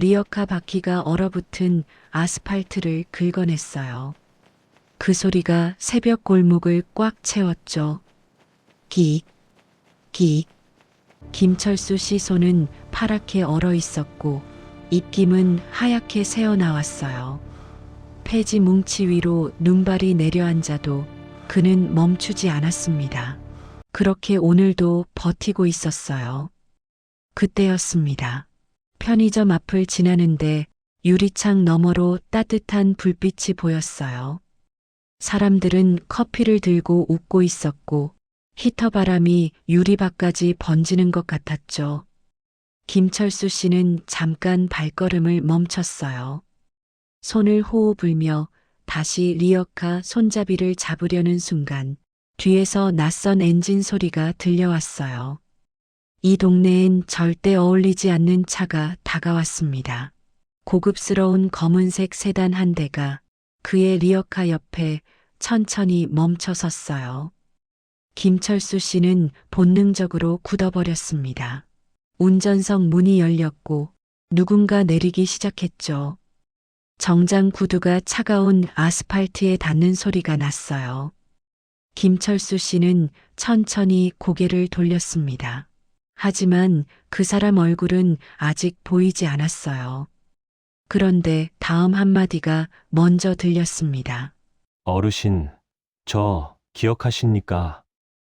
리어카 바퀴가 얼어붙은 아스팔트를 긁어냈어요. 그 소리가 새벽 골목을 꽉 채웠죠. 기, 기. 김철수 씨 손은 파랗게 얼어 있었고 입김은 하얗게 새어나왔어요. 폐지 뭉치 위로 눈발이 내려앉아도 그는 멈추지 않았습니다. 그렇게 오늘도 버티고 있었어요. 그때였습니다. 편의점 앞을 지나는데 유리창 너머로 따뜻한 불빛이 보였어요. 사람들은 커피를 들고 웃고 있었고 히터 바람이 유리밖까지 번지는 것 같았죠. 김철수 씨는 잠깐 발걸음을 멈췄어요. 손을 호호 불며 다시 리어카 손잡이를 잡으려는 순간 뒤에서 낯선 엔진 소리가 들려왔어요. 이 동네엔 절대 어울리지 않는 차가 다가왔습니다. 고급스러운 검은색 세단 한 대가 그의 리어카 옆에 천천히 멈춰 섰어요. 김철수 씨는 본능적으로 굳어버렸습니다. 운전석 문이 열렸고 누군가 내리기 시작했죠. 정장 구두가 차가운 아스팔트에 닿는 소리가 났어요. 김철수 씨는 천천히 고개를 돌렸습니다. 하지만 그 사람 얼굴은 아직 보이지 않았어요. 그런데 다음 한마디가 먼저 들렸습니다. 어르신, 저 기억하십니까?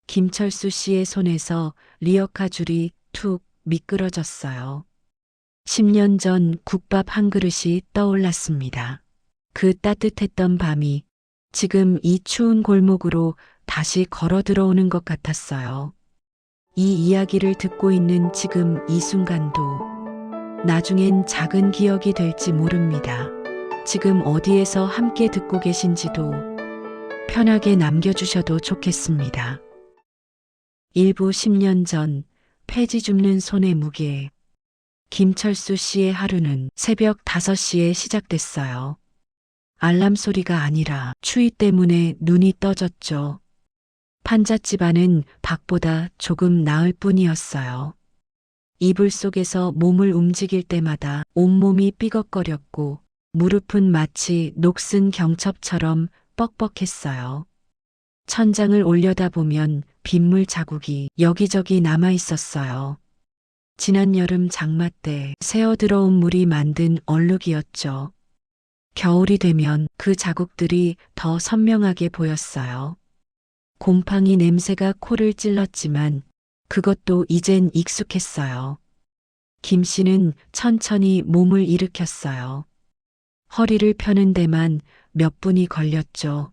김철수 씨의 손에서 리어카 줄이 툭 미끄러졌어요. 10년 전 국밥 한 그릇이 떠올랐습니다. 그 따뜻했던 밤이 지금 이 추운 골목으로 다시 걸어 들어오는 것 같았어요. 이 이야기를 듣고 있는 지금 이 순간도 나중엔 작은 기억이 될지 모릅니다. 지금 어디에서 함께 듣고 계신지도 편하게 남겨주셔도 좋겠습니다. 일부 10년 전 폐지 줍는 손의 무게. 김철수 씨의 하루는 새벽 5시에 시작됐어요. 알람 소리가 아니라 추위 때문에 눈이 떠졌죠. 판잣집 안은 밖보다 조금 나을 뿐이었어요. 이불 속에서 몸을 움직일 때마다 온몸이 삐걱거렸고 무릎은 마치 녹슨 경첩처럼 뻑뻑했어요. 천장을 올려다보면 빗물 자국이 여기저기 남아 있었어요. 지난 여름 장마 때 새어들어온 물이 만든 얼룩이었죠. 겨울이 되면 그 자국들이 더 선명하게 보였어요. 곰팡이 냄새가 코를 찔렀지만 그것도 이젠 익숙했어요. 김 씨는 천천히 몸을 일으켰어요. 허리를 펴는 데만 몇 분이 걸렸죠.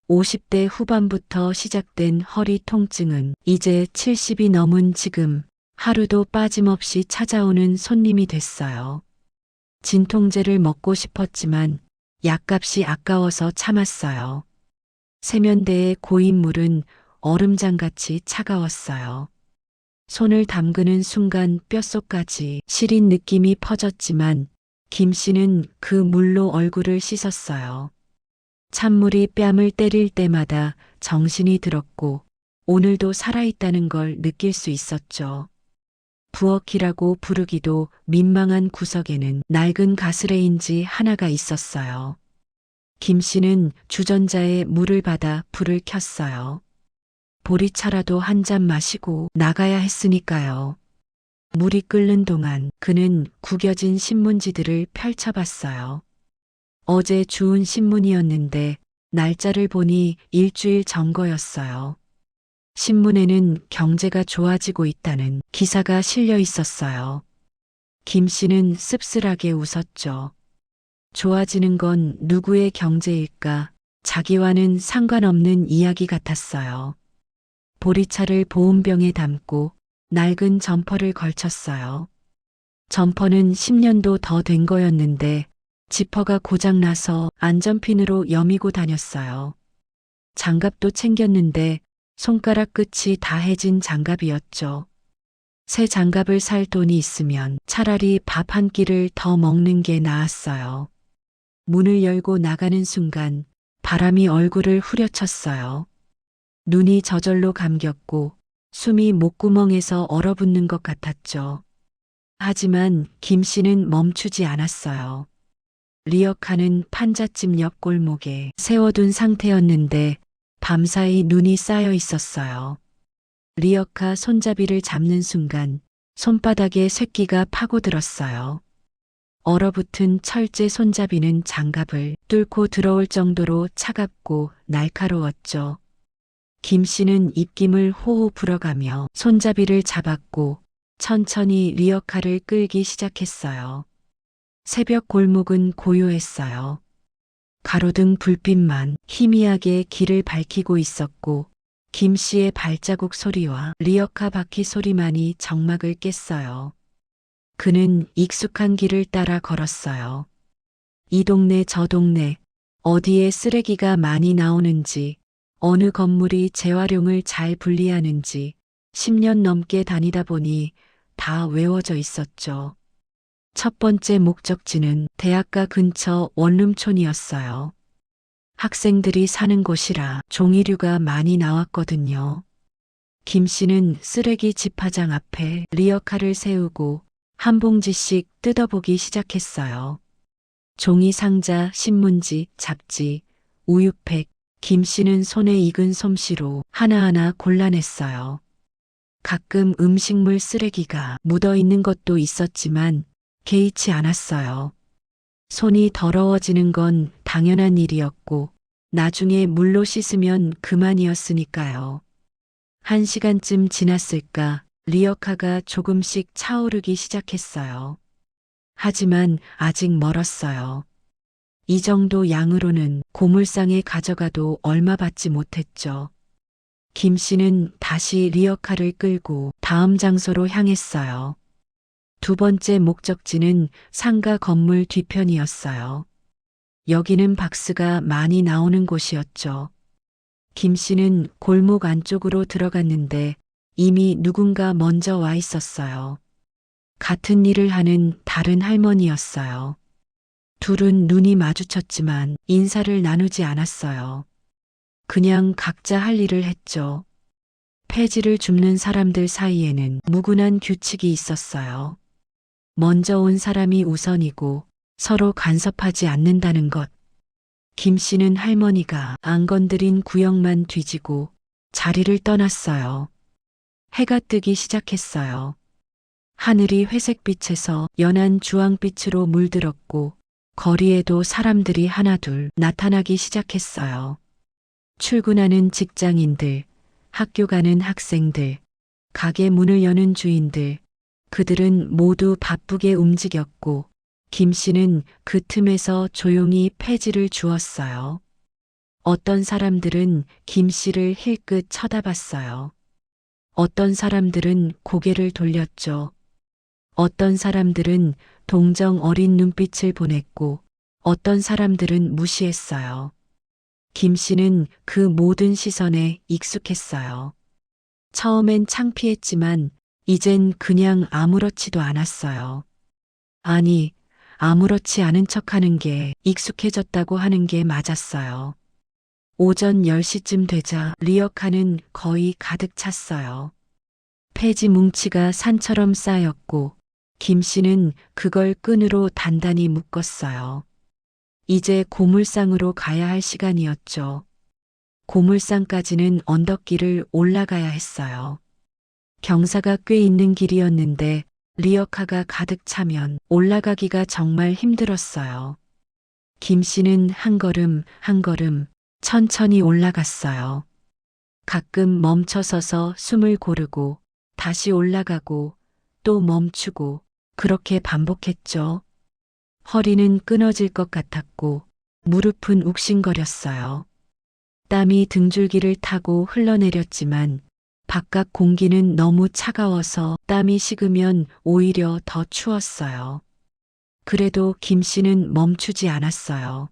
50대 후반부터 시작된 허리 통증은 이제 70이 넘은 지금 하루도 빠짐없이 찾아오는 손님이 됐어요. 진통제를 먹고 싶었지만 약값이 아까워서 참았어요. 세면대의 고인 물은 얼음장같이 차가웠어요. 손을 담그는 순간 뼛속까지 시린 느낌이 퍼졌지만 김 씨는 그 물로 얼굴을 씻었어요. 찬물이 뺨을 때릴 때마다 정신이 들었고 오늘도 살아있다는 걸 느낄 수 있었죠. 부엌이라고 부르기도 민망한 구석에는 낡은 가스레인지 하나가 있었어요. 김 씨는 주전자에 물을 받아 불을 켰어요. 보리차라도 한 잔 마시고 나가야 했으니까요. 물이 끓는 동안 그는 구겨진 신문지들을 펼쳐봤어요. 어제 주운 신문이었는데 날짜를 보니 일주일 전 거였어요. 신문에는 경제가 좋아지고 있다는 기사가 실려 있었어요. 김 씨는 씁쓸하게 웃었죠. 좋아지는 건 누구의 경제일까? 자기와는 상관없는 이야기 같았어요. 보리차를 보온병에 담고 낡은 점퍼를 걸쳤어요. 점퍼는 10년도 더 된 거였는데 지퍼가 고장나서 안전핀으로 여미고 다녔어요. 장갑도 챙겼는데 손가락 끝이 다 해진 장갑이었죠. 새 장갑을 살 돈이 있으면 차라리 밥 한 끼를 더 먹는 게 나았어요. 문을 열고 나가는 순간 바람이 얼굴을 후려쳤어요. 눈이 저절로 감겼고 숨이 목구멍에서 얼어붙는 것 같았죠. 하지만 김 씨는 멈추지 않았어요. 리어카는 판잣집 옆 골목에 세워둔 상태였는데 밤사이 눈이 쌓여 있었어요. 리어카 손잡이를 잡는 순간 손바닥에 쇠기가 파고들었어요. 얼어붙은 철제 손잡이는 장갑을 뚫고 들어올 정도로 차갑고 날카로웠죠. 김 씨는 입김을 호호 불어가며 손잡이를 잡았고 천천히 리어카를 끌기 시작했어요. 새벽 골목은 고요했어요. 가로등 불빛만 희미하게 길을 밝히고 있었고 김 씨의 발자국 소리와 리어카 바퀴 소리만이 정막을 깼어요. 그는 익숙한 길을 따라 걸었어요. 이 동네 저 동네, 어디에 쓰레기가 많이 나오는지, 어느 건물이 재활용을 잘 분리하는지 10년 넘게 다니다 보니 다 외워져 있었죠. 첫 번째 목적지는 대학가 근처 원룸촌이었어요. 학생들이 사는 곳이라 종이류가 많이 나왔거든요. 김 씨는 쓰레기 집화장 앞에 리어카를 세우고 한 봉지씩 뜯어보기 시작했어요. 종이 상자, 신문지, 잡지, 우유팩, 김 씨는 손에 익은 솜씨로 하나하나 골라냈어요. 가끔 음식물 쓰레기가 묻어 있는 것도 있었지만 개의치 않았어요. 손이 더러워지는 건 당연한 일이었고 나중에 물로 씻으면 그만이었으니까요. 1시간쯤 지났을까 리어카가 조금씩 차오르기 시작했어요. 하지만 아직 멀었어요. 이 정도 양으로는 고물상에 가져가도 얼마 받지 못했죠. 김 씨는 다시 리어카를 끌고 다음 장소로 향했어요. 두 번째 목적지는 상가 건물 뒤편이었어요. 여기는 박스가 많이 나오는 곳이었죠. 김 씨는 골목 안쪽으로 들어갔는데 이미 누군가 먼저 와 있었어요. 같은 일을 하는 다른 할머니였어요. 둘은 눈이 마주쳤지만 인사를 나누지 않았어요. 그냥 각자 할 일을 했죠. 폐지를 줍는 사람들 사이에는 무근한 규칙이 있었어요. 먼저 온 사람이 우선이고 서로 간섭하지 않는다는 것. 김 씨는 할머니가 안 건드린 구역만 뒤지고 자리를 떠났어요. 해가 뜨기 시작했어요. 하늘이 회색빛에서 연한 주황빛으로 물들었고 거리에도 사람들이 하나둘 나타나기 시작했어요. 출근하는 직장인들, 학교 가는 학생들, 가게 문을 여는 주인들, 그들은 모두 바쁘게 움직였고 김 씨는 그 틈에서 조용히 폐지를 주었어요. 어떤 사람들은 김 씨를 힐끗 쳐다봤어요. 어떤 사람들은 고개를 돌렸죠. 어떤 사람들은 동정 어린 눈빛을 보냈고 어떤 사람들은 무시했어요. 김 씨는 그 모든 시선에 익숙했어요. 처음엔 창피했지만 이젠 그냥 아무렇지도 않았어요. 아니, 아무렇지 않은 척하는 게 익숙해졌다고 하는 게 맞았어요. 오전 10시쯤 되자 리어카는 거의 가득 찼어요. 폐지 뭉치가 산처럼 쌓였고 김 씨는 그걸 끈으로 단단히 묶었어요. 이제 고물상으로 가야 할 시간이었죠. 고물상까지는 언덕길을 올라가야 했어요. 경사가 꽤 있는 길이었는데 리어카가 가득 차면 올라가기가 정말 힘들었어요. 김 씨는 한 걸음 한 걸음 천천히 올라갔어요. 가끔 멈춰서서 숨을 고르고 다시 올라가고 또 멈추고 그렇게 반복했죠. 허리는 끊어질 것 같았고 무릎은 욱신거렸어요. 땀이 등줄기를 타고 흘러내렸지만 바깥 공기는 너무 차가워서 땀이 식으면 오히려 더 추웠어요. 그래도 김 씨는 멈추지 않았어요.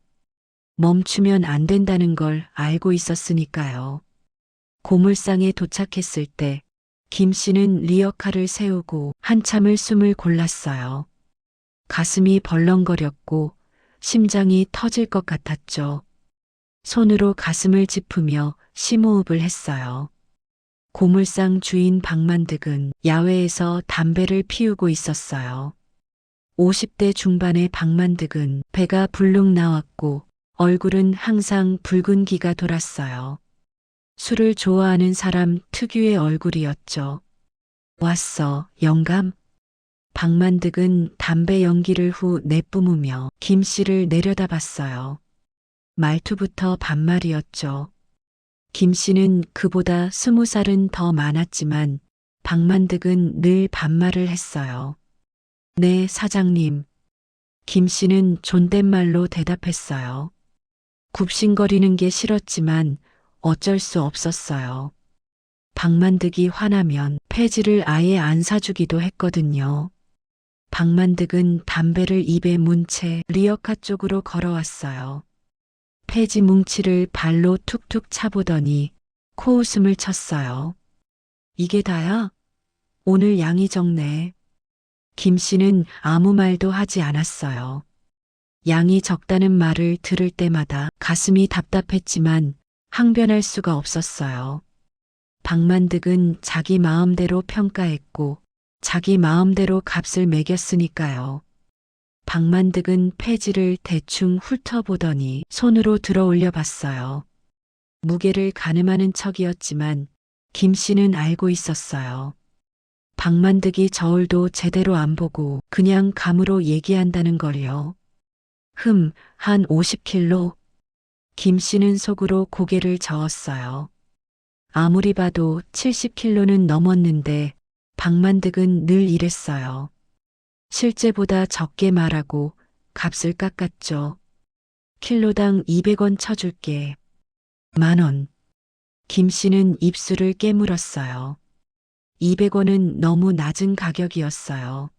멈추면 안 된다는 걸 알고 있었으니까요. 고물상에 도착했을 때 김 씨는 리어카를 세우고 한참을 숨을 골랐어요. 가슴이 벌렁거렸고 심장이 터질 것 같았죠. 손으로 가슴을 짚으며 심호흡을 했어요. 고물상 주인 박만득은 야외에서 담배를 피우고 있었어요. 50대 중반의 박만득은 배가 불룩 나왔고 얼굴은 항상 붉은 기가 돌았어요. 술을 좋아하는 사람 특유의 얼굴이었죠. 왔어, 영감? 박만득은 담배 연기를 후 내뿜으며 김 씨를 내려다봤어요. 말투부터 반말이었죠. 김 씨는 그보다 20살은 더 많았지만 박만득은 늘 반말을 했어요. 네, 사장님. 김 씨는 존댓말로 대답했어요. 굽신거리는 게 싫었지만 어쩔 수 없었어요. 박만득이 화나면 폐지를 아예 안 사주기도 했거든요. 박만득은 담배를 입에 문 채 리어카 쪽으로 걸어왔어요. 폐지 뭉치를 발로 툭툭 차보더니 코웃음을 쳤어요. 이게 다야? 오늘 양이 적네. 김 씨는 아무 말도 하지 않았어요. 양이 적다는 말을 들을 때마다 가슴이 답답했지만 항변할 수가 없었어요. 박만득은 자기 마음대로 평가했고 자기 마음대로 값을 매겼으니까요. 박만득은 폐지를 대충 훑어보더니 손으로 들어 올려봤어요. 무게를 가늠하는 척이었지만 김 씨는 알고 있었어요. 박만득이 저울도 제대로 안 보고 그냥 감으로 얘기한다는 걸요. 한 50kg. 김 씨는 속으로 고개를 저었어요. 아무리 봐도 70kg는 넘었는데 박만득은 늘 이랬어요. 실제보다 적게 말하고 값을 깎았죠. 킬로당 200원 쳐줄게. 10,000원. 김 씨는 입술을 깨물었어요. 200원은 너무 낮은 가격이었어요.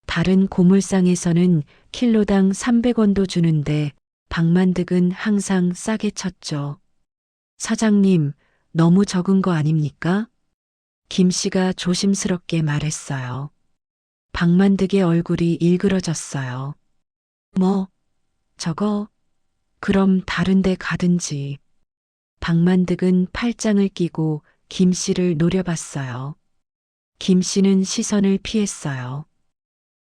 다른 고물상에서는 킬로당 300원도 주는데 박만득은 항상 싸게 쳤죠. 사장님, 너무 적은 거 아닙니까? 김 씨가 조심스럽게 말했어요. 박만득의 얼굴이 일그러졌어요. 뭐, 저거? 그럼 다른 데 가든지. 박만득은 팔짱을 끼고 김 씨를 노려봤어요. 김 씨는 시선을 피했어요.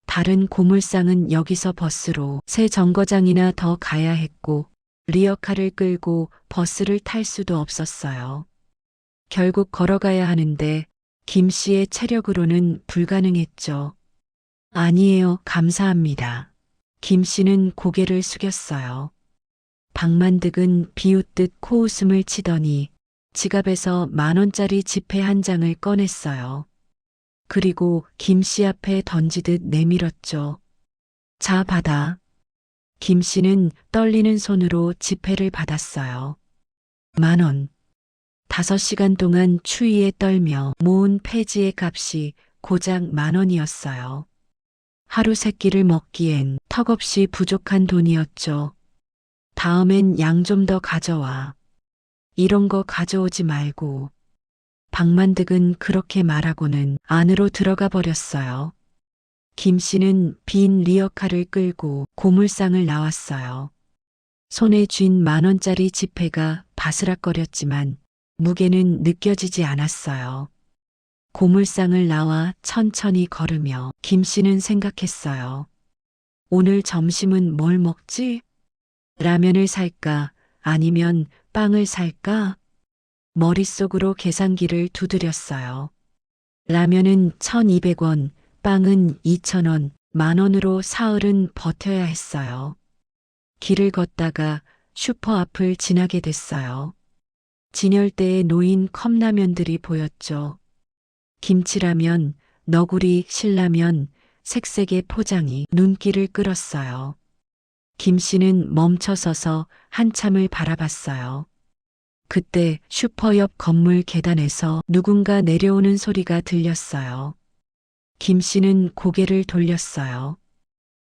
다른 고물상은 여기서 버스로 새 정거장이나 더 가야 했고 리어카를 끌고 버스를 탈 수도 없었어요. 결국 걸어가야 하는데 김 씨의 체력으로는 불가능했죠. 아니에요, 감사합니다. 김 씨는 고개를 숙였어요. 박만득은 비웃듯 코웃음을 치더니 지갑에서 10,000원짜리 지폐 한 장을 꺼냈어요. 그리고 김 씨 앞에 던지듯 내밀었죠. 자, 받아. 김 씨는 떨리는 손으로 지폐를 받았어요. 10,000원. 5시간 동안 추위에 떨며 모은 폐지의 값이 고작 10,000원이었어요. 하루 세 끼를 먹기엔 턱없이 부족한 돈이었죠. 다음엔 양 좀 더 가져와. 이런 거 가져오지 말고. 박만득은 그렇게 말하고는 안으로 들어가 버렸어요. 김 씨는 빈 리어카를 끌고 고물상을 나왔어요. 손에 쥔 10,000원짜리 지폐가 바스락거렸지만 무게는 느껴지지 않았어요. 고물상을 나와 천천히 걸으며 김 씨는 생각했어요. 오늘 점심은 뭘 먹지? 라면을 살까? 아니면 빵을 살까? 머릿속으로 계산기를 두드렸어요. 라면은 1,200원, 빵은 2,000원, 10,000원으로 사흘은 버텨야 했어요. 길을 걷다가 슈퍼 앞을 지나게 됐어요. 진열대에 놓인 컵라면들이 보였죠. 김치라면, 너구리, 신라면, 색색의 포장이 눈길을 끌었어요. 김 씨는 멈춰서서 한참을 바라봤어요. 그때 슈퍼 옆 건물 계단에서 누군가 내려오는 소리가 들렸어요. 김 씨는 고개를 돌렸어요.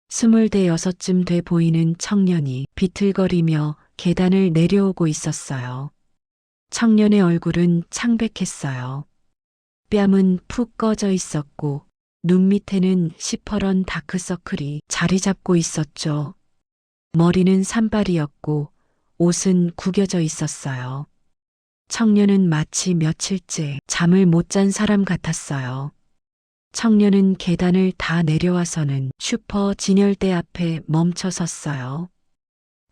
26쯤 돼 보이는 청년이 비틀거리며 계단을 내려오고 있었어요. 청년의 얼굴은 창백했어요. 뺨은 푹 꺼져 있었고 눈 밑에는 시퍼런 다크서클이 자리 잡고 있었죠. 머리는 산발이었고 옷은 구겨져 있었어요. 청년은 마치 며칠째 잠을 못 잔 사람 같았어요. 청년은 계단을 다 내려와서는 슈퍼 진열대 앞에 멈춰 섰어요.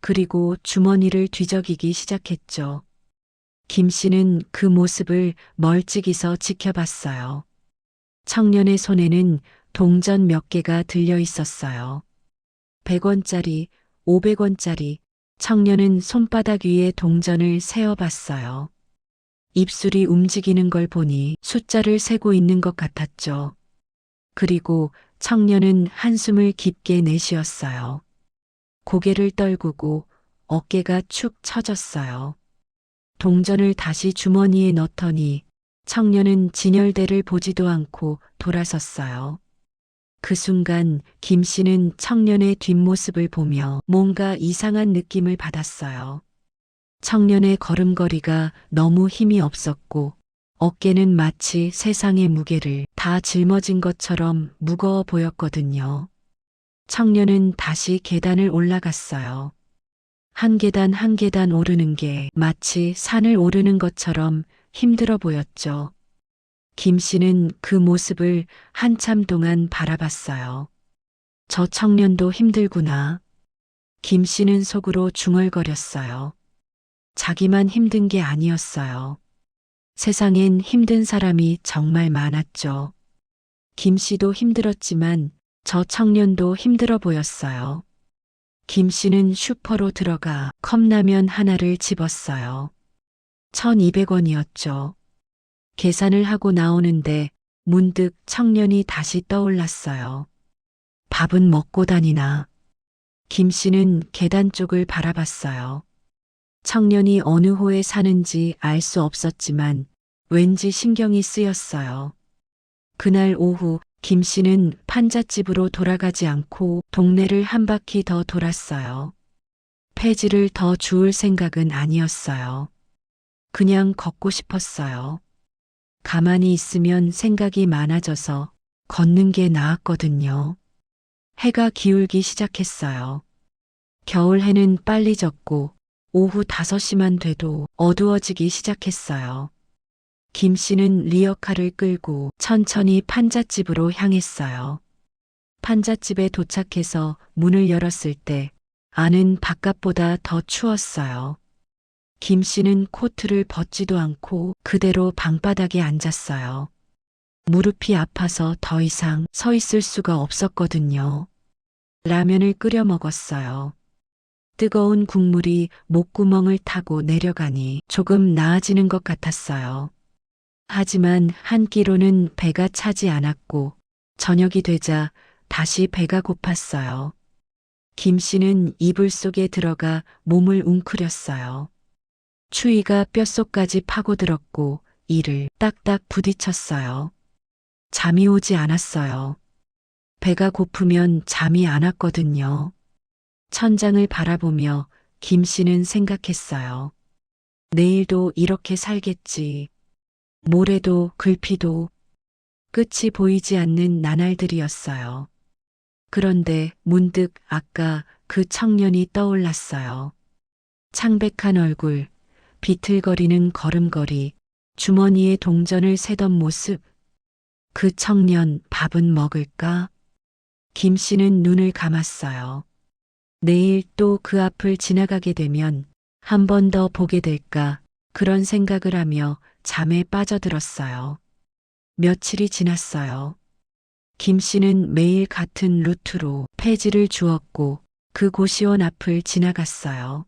그리고 주머니를 뒤적이기 시작했죠. 김 씨는 그 모습을 멀찍이서 지켜봤어요. 청년의 손에는 동전 몇 개가 들려 있었어요. 100원짜리, 500원짜리, 청년은 손바닥 위에 동전을 세어봤어요. 입술이 움직이는 걸 보니 숫자를 세고 있는 것 같았죠. 그리고 청년은 한숨을 깊게 내쉬었어요. 고개를 떨구고 어깨가 축 처졌어요. 동전을 다시 주머니에 넣더니 청년은 진열대를 보지도 않고 돌아섰어요. 그 순간 김 씨는 청년의 뒷모습을 보며 뭔가 이상한 느낌을 받았어요. 청년의 걸음걸이가 너무 힘이 없었고 어깨는 마치 세상의 무게를 다 짊어진 것처럼 무거워 보였거든요. 청년은 다시 계단을 올라갔어요. 한 계단 한 계단 오르는 게 마치 산을 오르는 것처럼 힘들어 보였죠. 김 씨는 그 모습을 한참 동안 바라봤어요. 저 청년도 힘들구나. 김 씨는 속으로 중얼거렸어요. 자기만 힘든 게 아니었어요. 세상엔 힘든 사람이 정말 많았죠. 김 씨도 힘들었지만 저 청년도 힘들어 보였어요. 김 씨는 슈퍼로 들어가 컵라면 하나를 집었어요. 1200원이었죠. 계산을 하고 나오는데 문득 청년이 다시 떠올랐어요. 밥은 먹고 다니나. 김 씨는 계단 쪽을 바라봤어요. 청년이 어느 호에 사는지 알 수 없었지만 왠지 신경이 쓰였어요. 그날 오후 김 씨는 판잣집으로 돌아가지 않고 동네를 한 바퀴 더 돌았어요. 폐지를 더 주울 생각은 아니었어요. 그냥 걷고 싶었어요. 가만히 있으면 생각이 많아져서 걷는 게 나았거든요. 해가 기울기 시작했어요. 겨울 해는 빨리 졌고 오후 5시만 돼도 어두워지기 시작했어요. 김 씨는 리어카를 끌고 천천히 판잣집으로 향했어요. 판잣집에 도착해서 문을 열었을 때 안은 바깥보다 더 추웠어요. 김 씨는 코트를 벗지도 않고 그대로 방바닥에 앉았어요. 무릎이 아파서 더 이상 서 있을 수가 없었거든요. 라면을 끓여 먹었어요. 뜨거운 국물이 목구멍을 타고 내려가니 조금 나아지는 것 같았어요. 하지만 한 끼로는 배가 차지 않았고 저녁이 되자 다시 배가 고팠어요. 김 씨는 이불 속에 들어가 몸을 웅크렸어요. 추위가 뼛속까지 파고들었고 이를 딱딱 부딪혔어요. 잠이 오지 않았어요. 배가 고프면 잠이 안 왔거든요. 천장을 바라보며 김 씨는 생각했어요. 내일도 이렇게 살겠지. 모레도 글피도 끝이 보이지 않는 나날들이었어요. 그런데 문득 아까 그 청년이 떠올랐어요. 창백한 얼굴, 비틀거리는 걸음걸이, 주머니에 동전을 세던 모습. 그 청년 밥은 먹을까? 김 씨는 눈을 감았어요. 내일 또 그 앞을 지나가게 되면 한 번 더 보게 될까 그런 생각을 하며 잠에 빠져들었어요. 며칠이 지났어요. 김 씨는 매일 같은 루트로 폐지를 주었고 그 고시원 앞을 지나갔어요.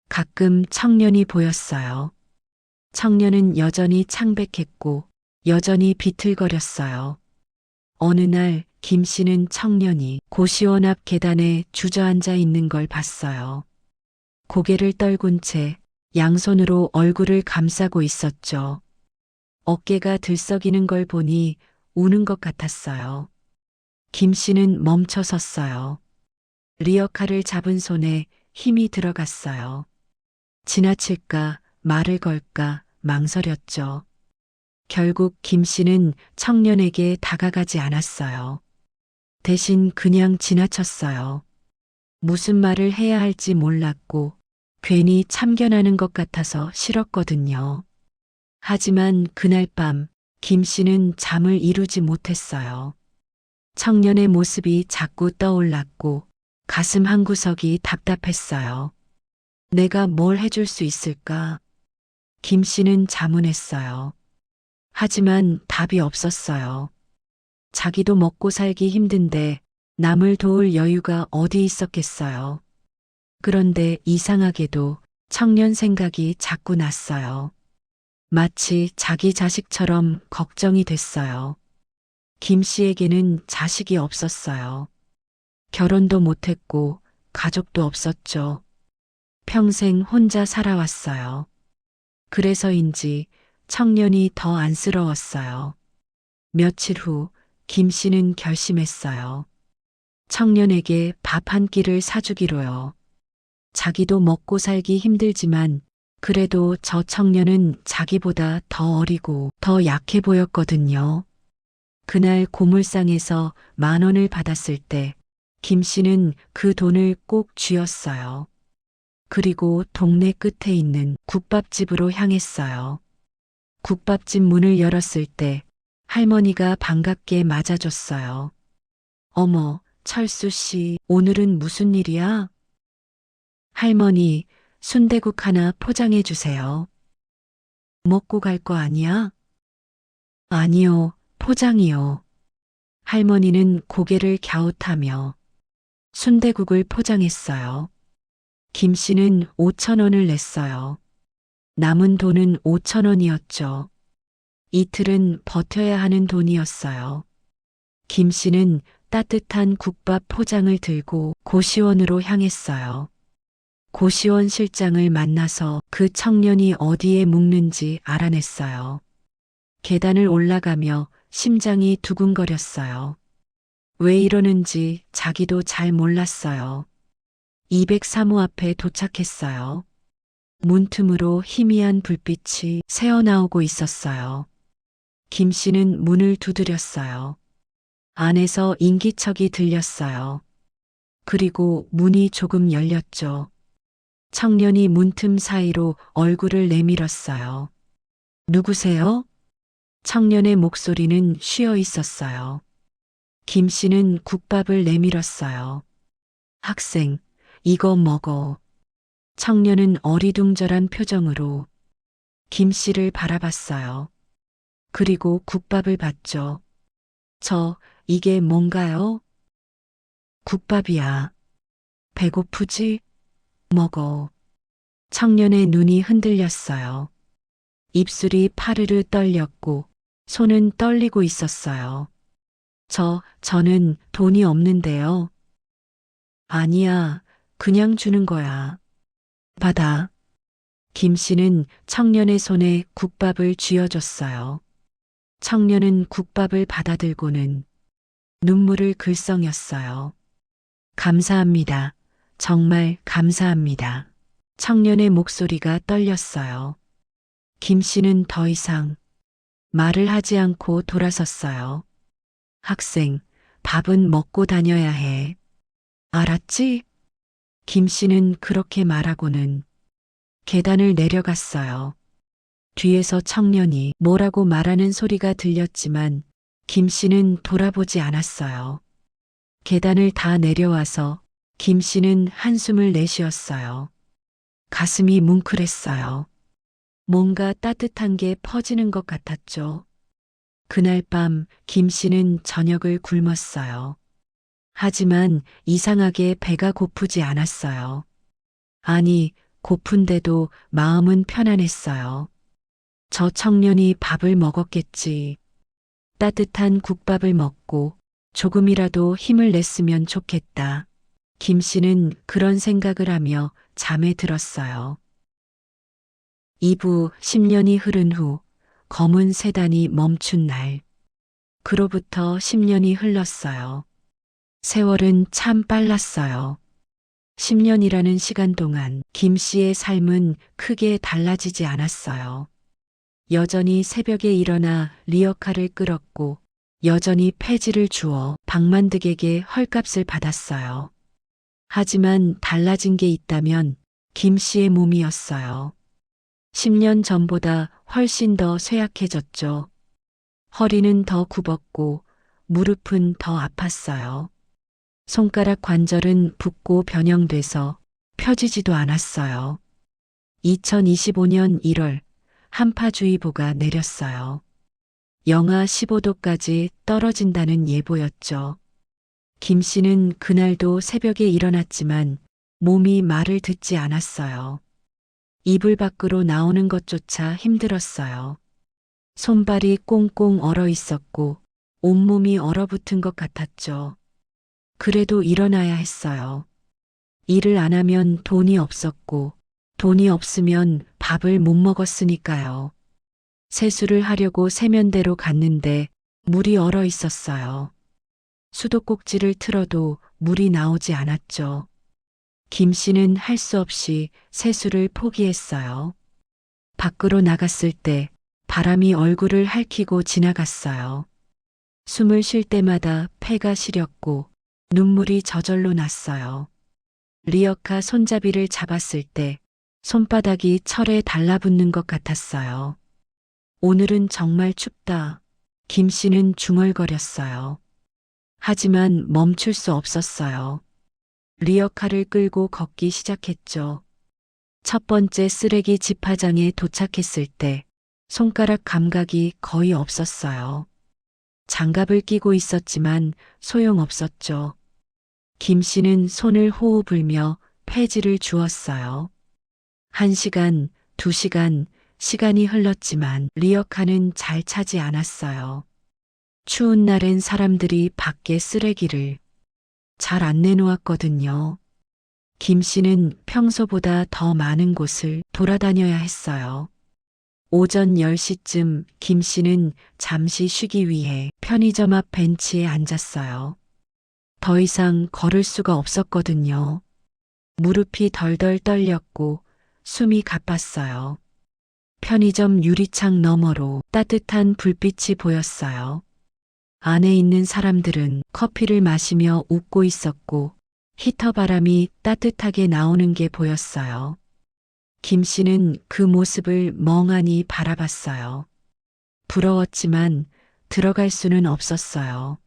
가끔 청년이 보였어요. 청년은 여전히 창백했고 여전히 비틀거렸어요. 어느 날 김 씨는 청년이 고시원 앞 계단에 주저앉아 있는 걸 봤어요. 고개를 떨군 채 양손으로 얼굴을 감싸고 있었죠. 어깨가 들썩이는 걸 보니 우는 것 같았어요. 김 씨는 멈춰 섰어요. 리어카를 잡은 손에 힘이 들어갔어요. 지나칠까 말을 걸까 망설였죠. 결국 김 씨는 청년에게 다가가지 않았어요. 대신 그냥 지나쳤어요. 무슨 말을 해야 할지 몰랐고 괜히 참견하는 것 같아서 싫었거든요. 하지만 그날 밤 김 씨는 잠을 이루지 못했어요. 청년의 모습이 자꾸 떠올랐고 가슴 한구석이 답답했어요. 내가 뭘 해줄 수 있을까? 김 씨는 자문했어요. 하지만 답이 없었어요. 자기도 먹고 살기 힘든데 남을 도울 여유가 어디 있었겠어요. 그런데 이상하게도 청년 생각이 자꾸 났어요. 마치 자기 자식처럼 걱정이 됐어요. 김 씨에게는 자식이 없었어요. 결혼도 못했고 가족도 없었죠. 평생 혼자 살아왔어요. 그래서인지 청년이 더 안쓰러웠어요. 며칠 후 김 씨는 결심했어요. 청년에게 밥 한 끼를 사주기로요. 자기도 먹고 살기 힘들지만 그래도 저 청년은 자기보다 더 어리고 더 약해 보였거든요. 그날 고물상에서 10,000원을 받았을 때 김 씨는 그 돈을 꼭 쥐었어요. 그리고 동네 끝에 있는 국밥집으로 향했어요. 국밥집 문을 열었을 때 할머니가 반갑게 맞아줬어요. 어머, 철수 씨, 오늘은 무슨 일이야? 할머니, 순대국 하나 포장해 주세요. 먹고 갈 거 아니야? 아니요, 포장이요. 할머니는 고개를 갸웃하며 순대국을 포장했어요. 김 씨는 5,000원을 냈어요. 남은 돈은 5,000원이었죠. 이틀은 버텨야 하는 돈이었어요. 김 씨는 따뜻한 국밥 포장을 들고 고시원으로 향했어요. 고시원 실장을 만나서 그 청년이 어디에 묵는지 알아냈어요. 계단을 올라가며 심장이 두근거렸어요. 왜 이러는지 자기도 잘 몰랐어요. 203호 앞에 도착했어요. 문틈으로 희미한 불빛이 새어나오고 있었어요. 김 씨는 문을 두드렸어요. 안에서 인기척이 들렸어요. 그리고 문이 조금 열렸죠. 청년이 문틈 사이로 얼굴을 내밀었어요. 누구세요? 청년의 목소리는 쉬어 있었어요. 김 씨는 국밥을 내밀었어요. 학생, 이거 먹어. 청년은 어리둥절한 표정으로 김 씨를 바라봤어요. 그리고 국밥을 받죠. 이게 뭔가요? 국밥이야. 배고프지? 먹어. 청년의 눈이 흔들렸어요. 입술이 파르르 떨렸고 손은 떨리고 있었어요. 저는 돈이 없는데요. 아니야, 그냥 주는 거야. 받아. 김 씨는 청년의 손에 국밥을 쥐어줬어요. 청년은 국밥을 받아들고는 눈물을 글썽였어요. 감사합니다. 정말 감사합니다. 청년의 목소리가 떨렸어요. 김 씨는 더 이상 말을 하지 않고 돌아섰어요. 학생, 밥은 먹고 다녀야 해. 알았지? 김 씨는 그렇게 말하고는 계단을 내려갔어요. 뒤에서 청년이 뭐라고 말하는 소리가 들렸지만 김 씨는 돌아보지 않았어요. 계단을 다 내려와서 김 씨는 한숨을 내쉬었어요. 가슴이 뭉클했어요. 뭔가 따뜻한 게 퍼지는 것 같았죠. 그날 밤 김 씨는 저녁을 굶었어요. 하지만 이상하게 배가 고프지 않았어요. 아니, 고픈데도 마음은 편안했어요. 저 청년이 밥을 먹었겠지. 따뜻한 국밥을 먹고 조금이라도 힘을 냈으면 좋겠다. 김 씨는 그런 생각을 하며 잠에 들었어요. 이후 10년이 흐른 후 검은 세단이 멈춘 날. 그로부터 10년이 흘렀어요. 세월은 참 빨랐어요. 10년이라는 시간 동안 김 씨의 삶은 크게 달라지지 않았어요. 여전히 새벽에 일어나 리어카를 끌었고 여전히 폐지를 주어 박만득에게 헐값을 받았어요. 하지만 달라진 게 있다면 김 씨의 몸이었어요. 10년 전보다 훨씬 더 쇠약해졌죠. 허리는 더 굽었고 무릎은 더 아팠어요. 손가락 관절은 붓고 변형돼서 펴지지도 않았어요. 2025년 1월 한파주의보가 내렸어요. 영하 15도까지 떨어진다는 예보였죠. 김 씨는 그날도 새벽에 일어났지만 몸이 말을 듣지 않았어요. 이불 밖으로 나오는 것조차 힘들었어요. 손발이 꽁꽁 얼어 있었고 온몸이 얼어붙은 것 같았죠. 그래도 일어나야 했어요. 일을 안 하면 돈이 없었고 돈이 없으면 밥을 못 먹었으니까요. 세수를 하려고 세면대로 갔는데 물이 얼어 있었어요. 수도꼭지를 틀어도 물이 나오지 않았죠. 김 씨는 할 수 없이 세수를 포기했어요. 밖으로 나갔을 때 바람이 얼굴을 핥히고 지나갔어요. 숨을 쉴 때마다 폐가 시렸고 눈물이 저절로 났어요. 리어카 손잡이를 잡았을 때 손바닥이 철에 달라붙는 것 같았어요. 오늘은 정말 춥다. 김 씨는 중얼거렸어요. 하지만 멈출 수 없었어요. 리어카를 끌고 걷기 시작했죠. 첫 번째 쓰레기 집화장에 도착했을 때 손가락 감각이 거의 없었어요. 장갑을 끼고 있었지만 소용없었죠. 김 씨는 손을 호호 불며 폐지를 주었어요. 1시간, 2시간, 시간이 흘렀지만 리어카는 잘 차지 않았어요. 추운 날엔 사람들이 밖에 쓰레기를 잘 안 내놓았거든요. 김 씨는 평소보다 더 많은 곳을 돌아다녀야 했어요. 오전 10시쯤 김 씨는 잠시 쉬기 위해 편의점 앞 벤치에 앉았어요. 더 이상 걸을 수가 없었거든요. 무릎이 덜덜 떨렸고 숨이 가빴어요. 편의점 유리창 너머로 따뜻한 불빛이 보였어요. 안에 있는 사람들은 커피를 마시며 웃고 있었고 히터 바람이 따뜻하게 나오는 게 보였어요. 김 씨는 그 모습을 멍하니 바라봤어요. 부러웠지만 들어갈 수는 없었어요.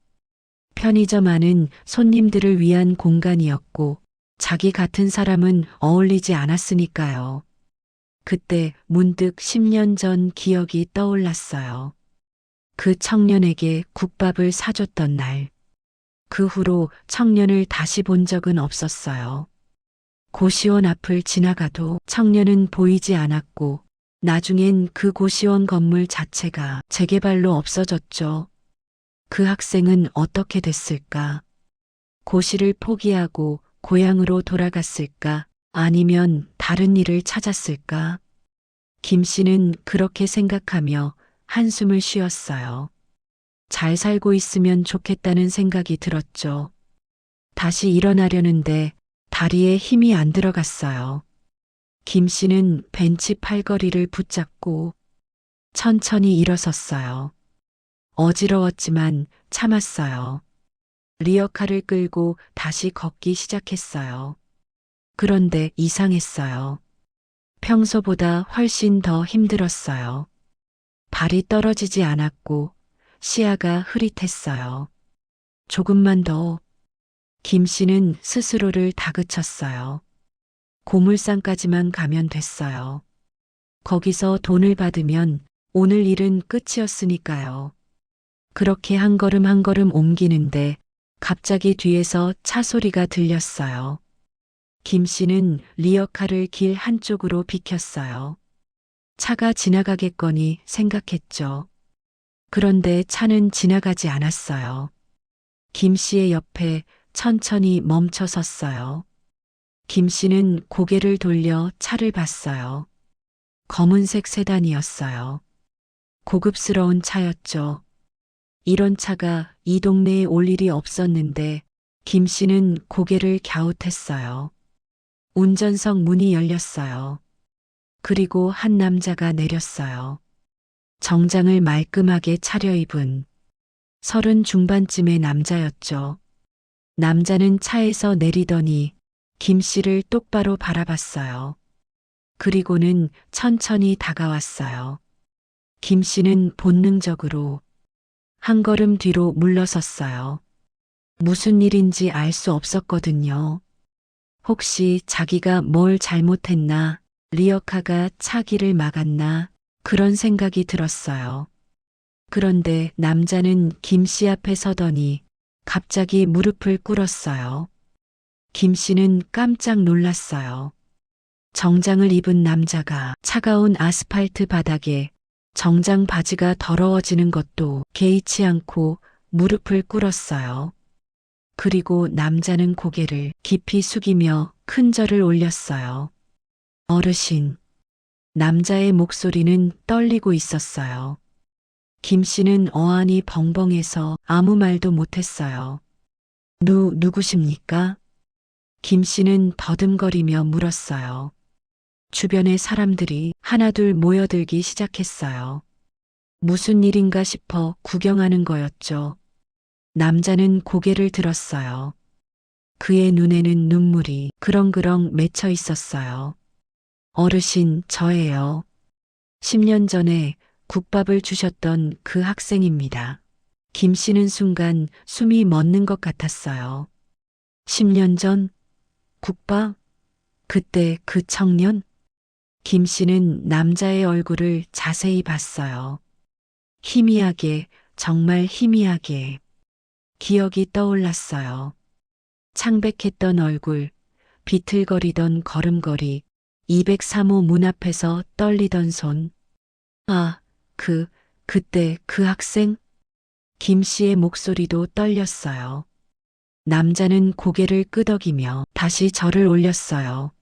편의점 안은 손님들을 위한 공간이었고 자기 같은 사람은 어울리지 않았으니까요. 그때 문득 10년 전 기억이 떠올랐어요. 그 청년에게 국밥을 사줬던 날. 그 후로 청년을 다시 본 적은 없었어요. 고시원 앞을 지나가도 청년은 보이지 않았고 나중엔 그 고시원 건물 자체가 재개발로 없어졌죠. 그 학생은 어떻게 됐을까? 고시를 포기하고 고향으로 돌아갔을까? 아니면 다른 일을 찾았을까? 김 씨는 그렇게 생각하며 한숨을 쉬었어요. 잘 살고 있으면 좋겠다는 생각이 들었죠. 다시 일어나려는데 다리에 힘이 안 들어갔어요. 김 씨는 벤치 팔걸이를 붙잡고 천천히 일어섰어요. 어지러웠지만 참았어요. 리어카를 끌고 다시 걷기 시작했어요. 그런데 이상했어요. 평소보다 훨씬 더 힘들었어요. 발이 떨어지지 않았고 시야가 흐릿했어요. 조금만 더. 김 씨는 스스로를 다그쳤어요. 고물상까지만 가면 됐어요. 거기서 돈을 받으면 오늘 일은 끝이었으니까요. 그렇게 한 걸음 한 걸음 옮기는데 갑자기 뒤에서 차 소리가 들렸어요. 김 씨는 리어카를 길 한쪽으로 비켰어요. 차가 지나가겠거니 생각했죠. 그런데 차는 지나가지 않았어요. 김 씨의 옆에 천천히 멈춰 섰어요. 김 씨는 고개를 돌려 차를 봤어요. 검은색 세단이었어요. 고급스러운 차였죠. 이런 차가 이 동네에 올 일이 없었는데 김 씨는 고개를 갸웃했어요. 운전석 문이 열렸어요. 그리고 한 남자가 내렸어요. 정장을 말끔하게 차려입은 30 중반쯤의 남자였죠. 남자는 차에서 내리더니 김 씨를 똑바로 바라봤어요. 그리고는 천천히 다가왔어요. 김 씨는 본능적으로 한 걸음 뒤로 물러섰어요. 무슨 일인지 알 수 없었거든요. 혹시 자기가 뭘 잘못했나, 리어카가 차기를 막았나, 그런 생각이 들었어요. 그런데 남자는 김 씨 앞에 서더니 갑자기 무릎을 꿇었어요. 김 씨는 깜짝 놀랐어요. 정장을 입은 남자가 차가운 아스팔트 바닥에 정장 바지가 더러워지는 것도 개의치 않고 무릎을 꿇었어요. 그리고 남자는 고개를 깊이 숙이며 큰 절을 올렸어요. 어르신. 남자의 목소리는 떨리고 있었어요. 김 씨는 어안이 벙벙해서 아무 말도 못했어요. 누구십니까? 김 씨는 더듬거리며 물었어요. 주변의 사람들이 하나둘 모여들기 시작했어요. 무슨 일인가 싶어 구경하는 거였죠. 남자는 고개를 들었어요. 그의 눈에는 눈물이 그렁그렁 맺혀 있었어요. 어르신, 저예요. 10년 전에 국밥을 주셨던 그 학생입니다. 김 씨는 순간 숨이 멎는 것 같았어요. 10년 전 국밥? 그때 그 청년? 김 씨는 남자의 얼굴을 자세히 봤어요. 희미하게, 정말 희미하게. 기억이 떠올랐어요. 창백했던 얼굴, 비틀거리던 걸음걸이, 203호 문 앞에서 떨리던 손. 아, 그때 그 학생? 김 씨의 목소리도 떨렸어요. 남자는 고개를 끄덕이며 다시 절을 올렸어요.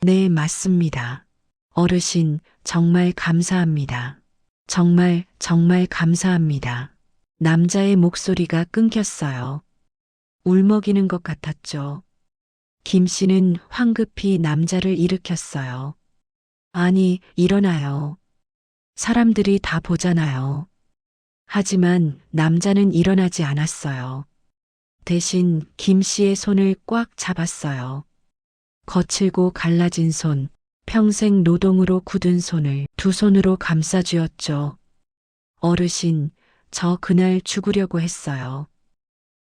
네, 맞습니다. 어르신, 정말 감사합니다. 정말 감사합니다. 남자의 목소리가 끊겼어요. 울먹이는 것 같았죠. 김 씨는 황급히 남자를 일으켰어요. 아니, 일어나요. 사람들이 다 보잖아요. 하지만 남자는 일어나지 않았어요. 대신 김 씨의 손을 꽉 잡았어요. 거칠고 갈라진 손, 평생 노동으로 굳은 손을 두 손으로 감싸쥐었죠. 어르신, 저 그날 죽으려고 했어요.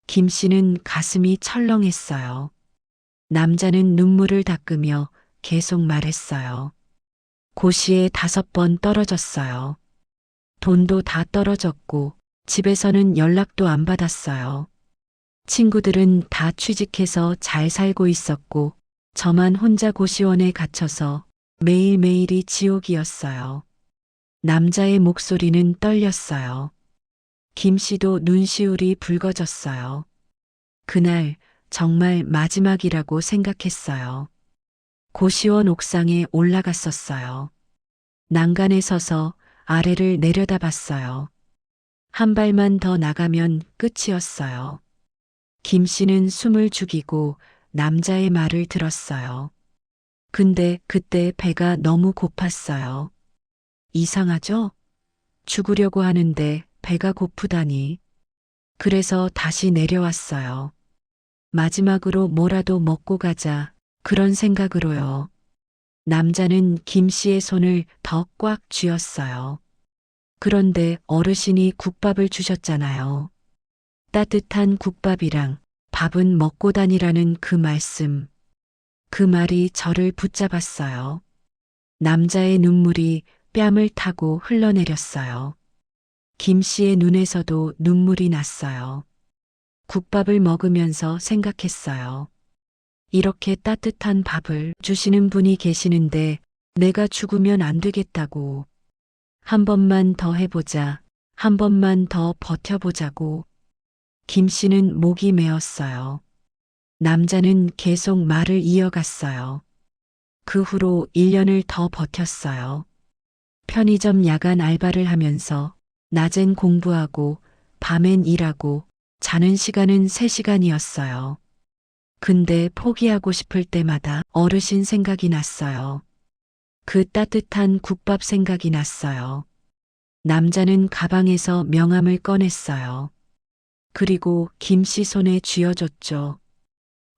김 씨는 가슴이 철렁했어요. 남자는 눈물을 닦으며 계속 말했어요. 고시에 5번 떨어졌어요. 돈도 다 떨어졌고 집에서는 연락도 안 받았어요. 친구들은 다 취직해서 잘 살고 있었고 저만 혼자 고시원에 갇혀서 매일매일이 지옥이었어요. 남자의 목소리는 떨렸어요. 김 씨도 눈시울이 붉어졌어요. 그날 정말 마지막이라고 생각했어요. 고시원 옥상에 올라갔었어요. 난간에 서서 아래를 내려다봤어요. 한 발만 더 나가면 끝이었어요. 김 씨는 숨을 죽이고 남자의 말을 들었어요. 근데 그때 배가 너무 고팠어요. 이상하죠? 죽으려고 하는데 배가 고프다니. 그래서 다시 내려왔어요. 마지막으로 뭐라도 먹고 가자. 그런 생각으로요. 남자는 김 씨의 손을 더 꽉 쥐었어요. 그런데 어르신이 국밥을 주셨잖아요. 따뜻한 국밥이랑 밥은 먹고 다니라는 그 말씀. 그 말이 저를 붙잡았어요. 남자의 눈물이 뺨을 타고 흘러내렸어요. 김 씨의 눈에서도 눈물이 났어요. 국밥을 먹으면서 생각했어요. 이렇게 따뜻한 밥을 주시는 분이 계시는데 내가 죽으면 안 되겠다고. 한 번만 더 해보자. 한 번만 더 버텨보자고. 김 씨는 목이 메었어요. 남자는 계속 말을 이어갔어요. 그 후로 1년을 더 버텼어요. 편의점 야간 알바를 하면서 낮엔 공부하고 밤엔 일하고 자는 시간은 3시간이었어요. 근데 포기하고 싶을 때마다 어르신 생각이 났어요. 그 따뜻한 국밥 생각이 났어요. 남자는 가방에서 명함을 꺼냈어요. 그리고 김 씨 손에 쥐어줬죠.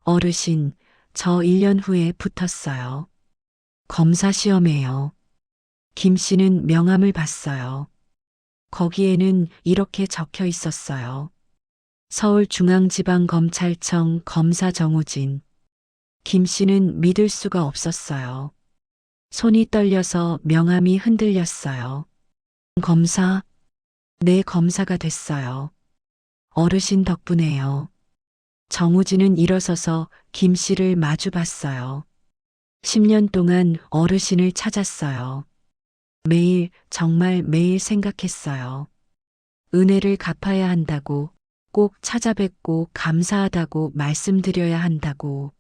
어르신, 저 1년 후에 붙었어요. 검사 시험에요. 김 씨는 명함을 봤어요. 거기에는 이렇게 적혀 있었어요. 서울중앙지방검찰청 검사 정우진. 김 씨는 믿을 수가 없었어요. 손이 떨려서 명함이 흔들렸어요. 검사? 네, 검사가 됐어요. 어르신 덕분에요. 정우진은 일어서서 김 씨를 마주 봤어요. 10년 동안 어르신을 찾았어요. 매일, 정말 매일 생각했어요. 은혜를 갚아야 한다고, 꼭 찾아뵙고 감사하다고 말씀드려야 한다고.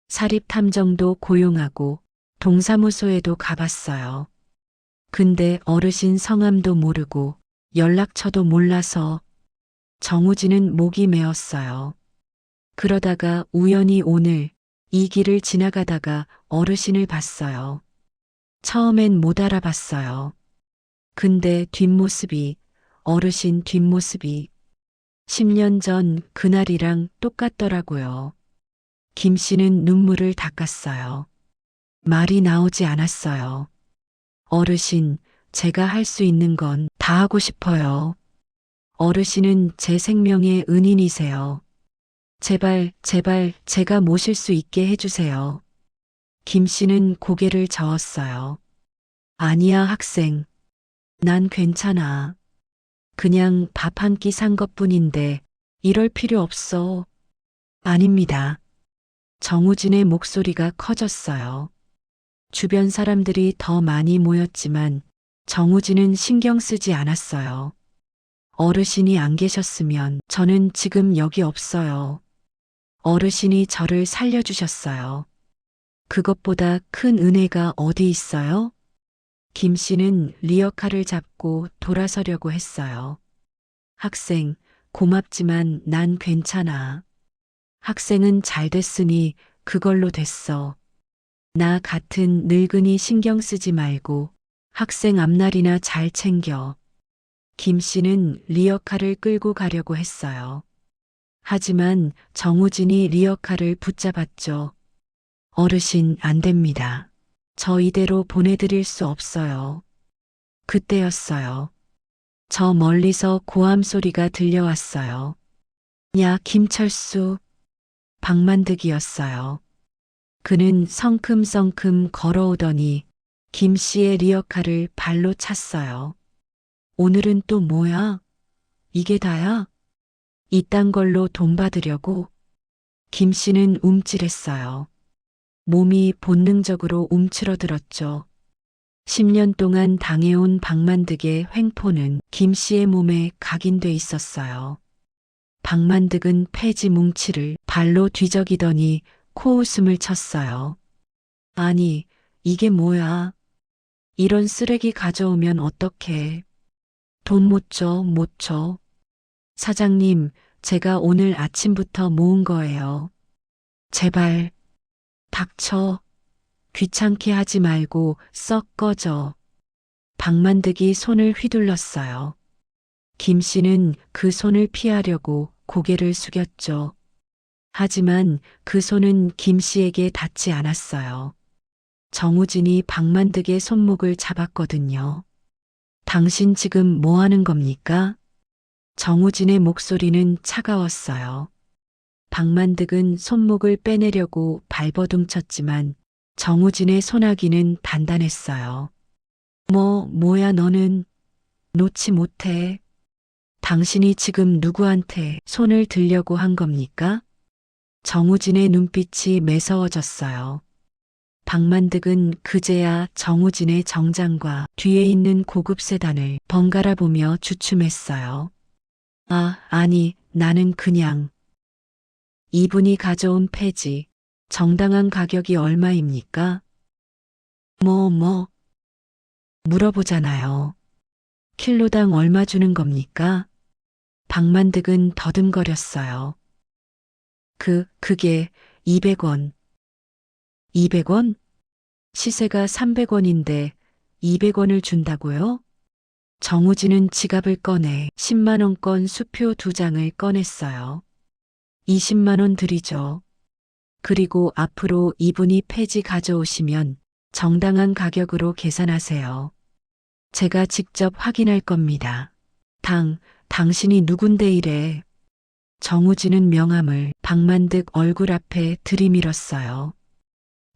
사립탐정도 고용하고 동사무소에도 가봤어요. 근데 어르신 성함도 모르고 연락처도 몰라서 정우진은 목이 메었어요. 그러다가 우연히 오늘 이 길을 지나가다가 어르신을 봤어요. 처음엔 못 알아봤어요. 근데 뒷모습이, 어르신 뒷모습이 10년 전 그날이랑 똑같더라고요. 김 씨는 눈물을 닦았어요. 말이 나오지 않았어요. 어르신, 제가 할 수 있는 건 다 하고 싶어요. 어르신은 제 생명의 은인이세요. 제발, 제발 제가 모실 수 있게 해주세요. 김 씨는 고개를 저었어요. 아니야, 학생. 난 괜찮아. 그냥 밥 한 끼 산 것뿐인데 이럴 필요 없어. 아닙니다. 정우진의 목소리가 커졌어요. 주변 사람들이 더 많이 모였지만 정우진은 신경 쓰지 않았어요. 어르신이 안 계셨으면 저는 지금 여기 없어요. 어르신이 저를 살려주셨어요. 그것보다 큰 은혜가 어디 있어요? 김 씨는 리어카를 잡고 돌아서려고 했어요. 학생, 고맙지만 난 괜찮아. 학생은 잘 됐으니 그걸로 됐어. 나 같은 늙은이 신경 쓰지 말고 학생 앞날이나 잘 챙겨. 김 씨는 리어카를 끌고 가려고 했어요. 하지만 정우진이 리어카를 붙잡았죠. 어르신, 안 됩니다. 저 이대로 보내드릴 수 없어요. 그때였어요. 저 멀리서 고함 소리가 들려왔어요. 야, 김철수. 박만득이었어요. 그는 성큼성큼 걸어오더니 김 씨의 리어카를 발로 찼어요. 오늘은 또 뭐야? 이게 다야? 이딴 걸로 돈 받으려고? 김 씨는 움찔했어요. 몸이 본능적으로 움츠러들었죠. 10년 동안 당해온 박만득의 횡포는 김 씨의 몸에 각인돼 있었어요. 박만득은 폐지 뭉치를 발로 뒤적이더니 코웃음을 쳤어요. 아니, 이게 뭐야? 이런 쓰레기 가져오면 어떡해? 돈 못 줘, 못 줘. 사장님, 제가 오늘 아침부터 모은 거예요. 제발, 닥쳐. 귀찮게 하지 말고 썩 꺼져. 박만득이 손을 휘둘렀어요. 김 씨는 그 손을 피하려고 고개를 숙였죠. 하지만 그 손은 김 씨에게 닿지 않았어요. 정우진이 박만득의 손목을 잡았거든요. 당신 지금 뭐 하는 겁니까? 정우진의 목소리는 차가웠어요. 박만득은 손목을 빼내려고 발버둥 쳤지만 정우진의 손아귀는 단단했어요. 뭐야 너는? 놓지 못해. 당신이 지금 누구한테 손을 들려고 한 겁니까? 정우진의 눈빛이 매서워졌어요. 박만득은 그제야 정우진의 정장과 뒤에 있는 고급 세단을 번갈아 보며 주춤했어요. 아니, 나는 그냥. 이분이 가져온 폐지, 정당한 가격이 얼마입니까? 물어보잖아요. 킬로당 얼마 주는 겁니까? 박만득은 더듬거렸어요. 그게 200원. 200원? 시세가 300원인데 200원을 준다고요? 정우진은 지갑을 꺼내 10만 원권 수표 2장을 꺼냈어요. 20만 원 드리죠. 그리고 앞으로 이분이 폐지 가져오시면 정당한 가격으로 계산하세요. 제가 직접 확인할 겁니다. 당신이 누군데 이래. 정우진은 명함을 박만득 얼굴 앞에 들이밀었어요.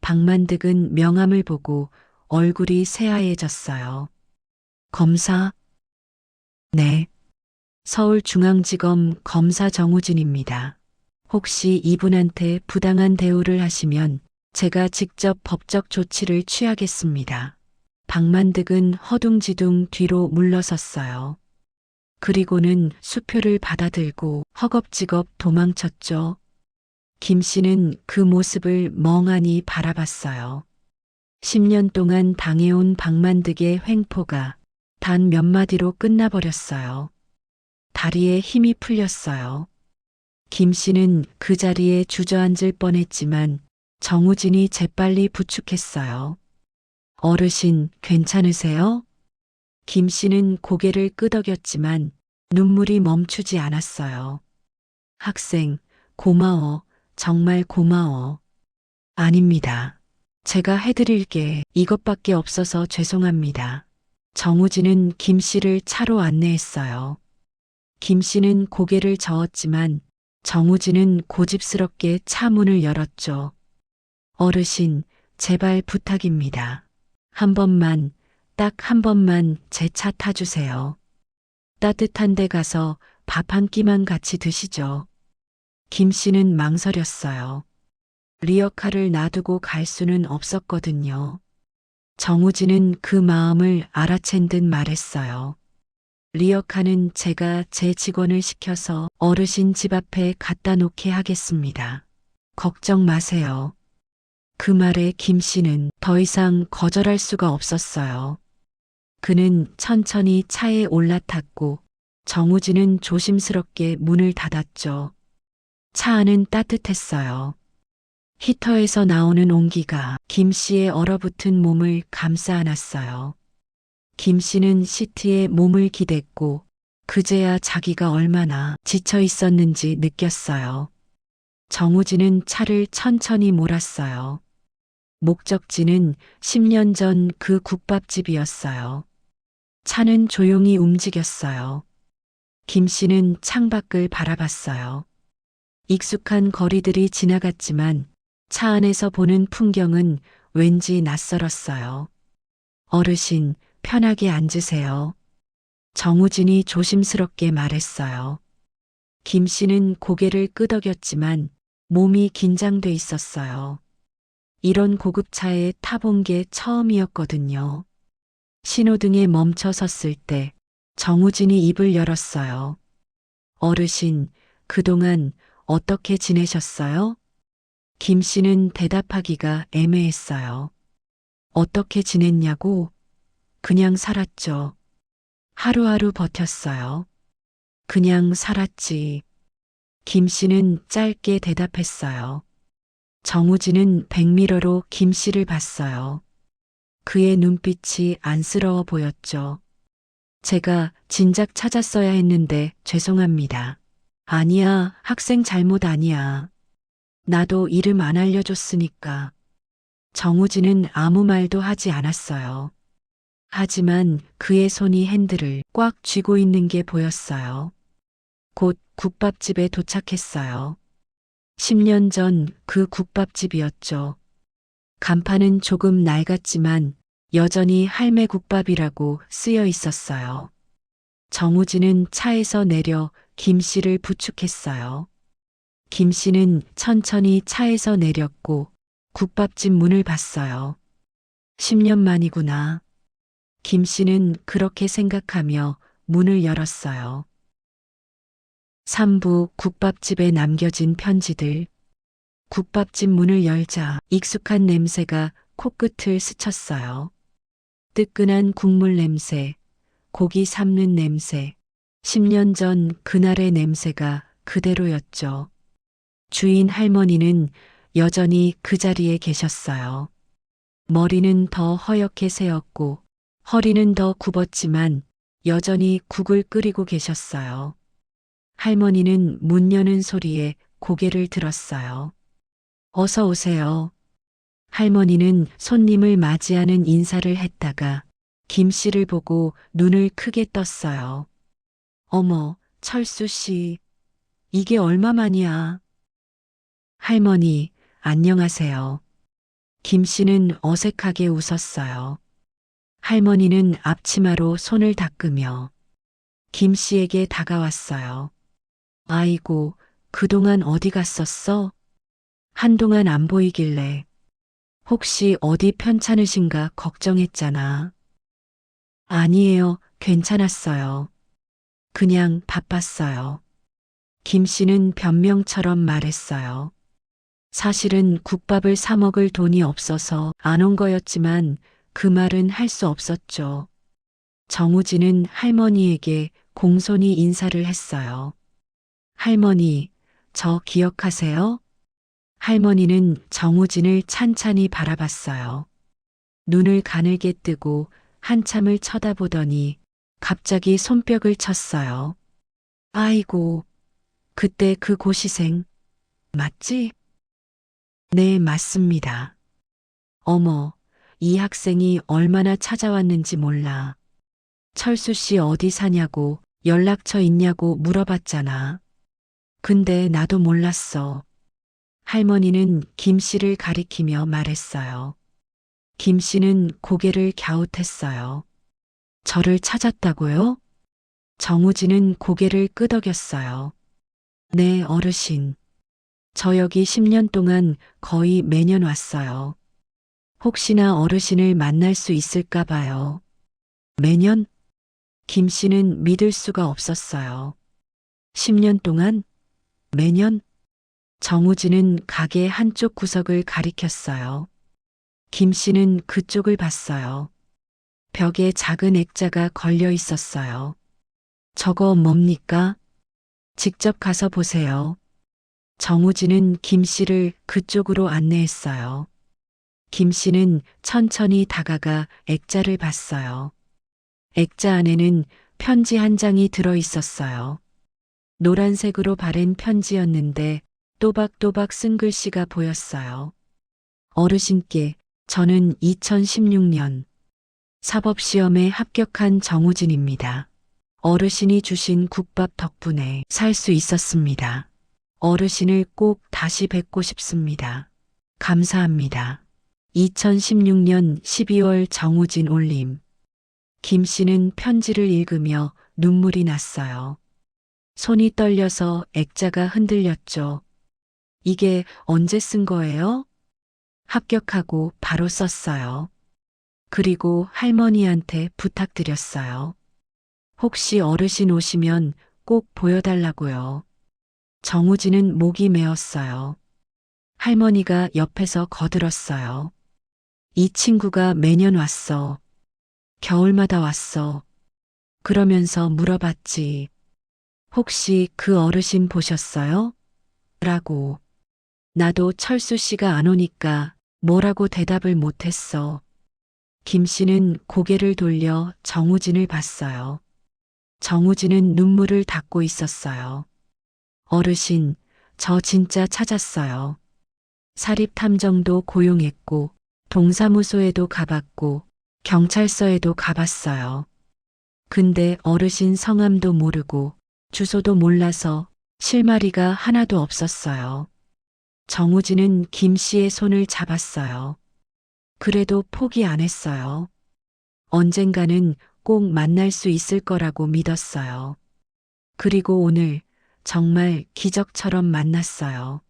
박만득은 명함을 보고 얼굴이 새하얘졌어요. 검사? 네. 서울중앙지검 검사 정우진입니다. 혹시 이분한테 부당한 대우를 하시면 제가 직접 법적 조치를 취하겠습니다. 박만득은 허둥지둥 뒤로 물러섰어요. 그리고는 수표를 받아들고 허겁지겁 도망쳤죠. 김 씨는 그 모습을 멍하니 바라봤어요. 10년 동안 당해온 박만득의 횡포가 단 몇 마디로 끝나버렸어요. 다리에 힘이 풀렸어요. 김 씨는 그 자리에 주저앉을 뻔했지만 정우진이 재빨리 부축했어요. 어르신, 괜찮으세요? 김 씨는 고개를 끄덕였지만 눈물이 멈추지 않았어요. 학생, 고마워. 정말 고마워. 아닙니다. 제가 해드릴 게 이것밖에 없어서 죄송합니다. 정우진은 김 씨를 차로 안내했어요. 김 씨는 고개를 저었지만 정우진은 고집스럽게 차 문을 열었죠. 어르신, 제발 부탁입니다. 한 번만, 딱 한 번만 제 차 타주세요. 따뜻한 데 가서 밥 한 끼만 같이 드시죠. 김 씨는 망설였어요. 리어카를 놔두고 갈 수는 없었거든요. 정우진은 그 마음을 알아챈 듯 말했어요. 리어카는 제가 제 직원을 시켜서 어르신 집 앞에 갖다 놓게 하겠습니다. 걱정 마세요. 그 말에 김 씨는 더 이상 거절할 수가 없었어요. 그는 천천히 차에 올라탔고 정우진은 조심스럽게 문을 닫았죠. 차 안은 따뜻했어요. 히터에서 나오는 온기가 김 씨의 얼어붙은 몸을 감싸 안았어요. 김 씨는 시트에 몸을 기댔고 그제야 자기가 얼마나 지쳐 있었는지 느꼈어요. 정우진은 차를 천천히 몰았어요. 목적지는 10년 전 그 국밥집이었어요. 차는 조용히 움직였어요. 김 씨는 창밖을 바라봤어요. 익숙한 거리들이 지나갔지만 차 안에서 보는 풍경은 왠지 낯설었어요. 어르신, 편하게 앉으세요. 정우진이 조심스럽게 말했어요. 김 씨는 고개를 끄덕였지만 몸이 긴장돼 있었어요. 이런 고급차에 타본 게 처음이었거든요. 신호등에 멈춰 섰을 때 정우진이 입을 열었어요. 어르신, 그동안 어떻게 지내셨어요? 김 씨는 대답하기가 애매했어요. 어떻게 지냈냐고? 그냥 살았죠. 하루하루 버텼어요. 그냥 살았지. 김 씨는 짧게 대답했어요. 정우진은 백미러로 김 씨를 봤어요. 그의 눈빛이 안쓰러워 보였죠. 제가 진작 찾았어야 했는데 죄송합니다. 아니야, 학생 잘못 아니야. 나도 이름 안 알려줬으니까. 정우진은 아무 말도 하지 않았어요. 하지만 그의 손이 핸들을 꽉 쥐고 있는 게 보였어요. 곧 국밥집에 도착했어요. 10년 전 그 국밥집이었죠. 간판은 조금 낡았지만 여전히 할매 국밥이라고 쓰여 있었어요. 정우진은 차에서 내려 김 씨를 부축했어요. 김 씨는 천천히 차에서 내렸고 국밥집 문을 봤어요. 10년 만이구나. 김 씨는 그렇게 생각하며 문을 열었어요. 3부 국밥집에 남겨진 편지들. 국밥집 문을 열자 익숙한 냄새가 코끝을 스쳤어요. 뜨끈한 국물 냄새, 고기 삶는 냄새, 10년 전 그날의 냄새가 그대로였죠. 주인 할머니는 여전히 그 자리에 계셨어요. 머리는 더 허옇게 새었고 허리는 더 굽었지만 여전히 국을 끓이고 계셨어요. 할머니는 문 여는 소리에 고개를 들었어요. 어서 오세요. 할머니는 손님을 맞이하는 인사를 했다가 김 씨를 보고 눈을 크게 떴어요. 어머, 철수 씨, 이게 얼마만이야? 할머니, 안녕하세요. 김 씨는 어색하게 웃었어요. 할머니는 앞치마로 손을 닦으며 김 씨에게 다가왔어요. 아이고, 그동안 어디 갔었어? 한동안 안 보이길래 혹시 어디 편찮으신가 걱정했잖아. 아니에요, 괜찮았어요. 그냥 바빴어요. 김 씨는 변명처럼 말했어요. 사실은 국밥을 사 먹을 돈이 없어서 안 온 거였지만 그 말은 할 수 없었죠. 정우진은 할머니에게 공손히 인사를 했어요. 할머니, 저 기억하세요? 할머니는 정우진을 찬찬히 바라봤어요. 눈을 가늘게 뜨고 한참을 쳐다보더니 갑자기 손뼉을 쳤어요. 아이고, 그때 그 고시생, 맞지? 네, 맞습니다. 어머, 이 학생이 얼마나 찾아왔는지 몰라. 철수 씨 어디 사냐고 연락처 있냐고 물어봤잖아. 근데 나도 몰랐어. 할머니는 김 씨를 가리키며 말했어요. 김 씨는 고개를 갸웃했어요. 저를 찾았다고요? 정우진은 고개를 끄덕였어요. 네, 어르신. 저 여기 10년 동안 거의 매년 왔어요. 혹시나 어르신을 만날 수 있을까 봐요. 매년? 김 씨는 믿을 수가 없었어요. 10년 동안? 매년? 정우진은 가게 한쪽 구석을 가리켰어요. 김 씨는 그쪽을 봤어요. 벽에 작은 액자가 걸려 있었어요. 저거 뭡니까? 직접 가서 보세요. 정우진은 김 씨를 그쪽으로 안내했어요. 김 씨는 천천히 다가가 액자를 봤어요. 액자 안에는 편지 한 장이 들어 있었어요. 노란색으로 바랜 편지였는데 또박또박 쓴 글씨가 보였어요. 어르신께 저는 2016년 사법시험에 합격한 정우진입니다. 어르신이 주신 국밥 덕분에 살 수 있었습니다. 어르신을 꼭 다시 뵙고 싶습니다. 감사합니다. 2016년 12월 정우진 올림. 김 씨는 편지를 읽으며 눈물이 났어요. 손이 떨려서 액자가 흔들렸죠. 이게 언제 쓴 거예요? 합격하고 바로 썼어요. 그리고 할머니한테 부탁드렸어요. 혹시 어르신 오시면 꼭 보여달라고요. 정우진은 목이 메었어요. 할머니가 옆에서 거들었어요. 이 친구가 매년 왔어. 겨울마다 왔어. 그러면서 물어봤지. 혹시 그 어르신 보셨어요? 라고. 나도 철수 씨가 안 오니까 뭐라고 대답을 못했어. 김 씨는 고개를 돌려 정우진을 봤어요. 정우진은 눈물을 닦고 있었어요. 어르신, 저 진짜 찾았어요. 사립탐정도 고용했고, 동사무소에도 가봤고, 경찰서에도 가봤어요. 근데 어르신 성함도 모르고, 주소도 몰라서 실마리가 하나도 없었어요. 정우진은 김 씨의 손을 잡았어요. 그래도 포기 안 했어요. 언젠가는 꼭 만날 수 있을 거라고 믿었어요. 그리고 오늘 정말 기적처럼 만났어요.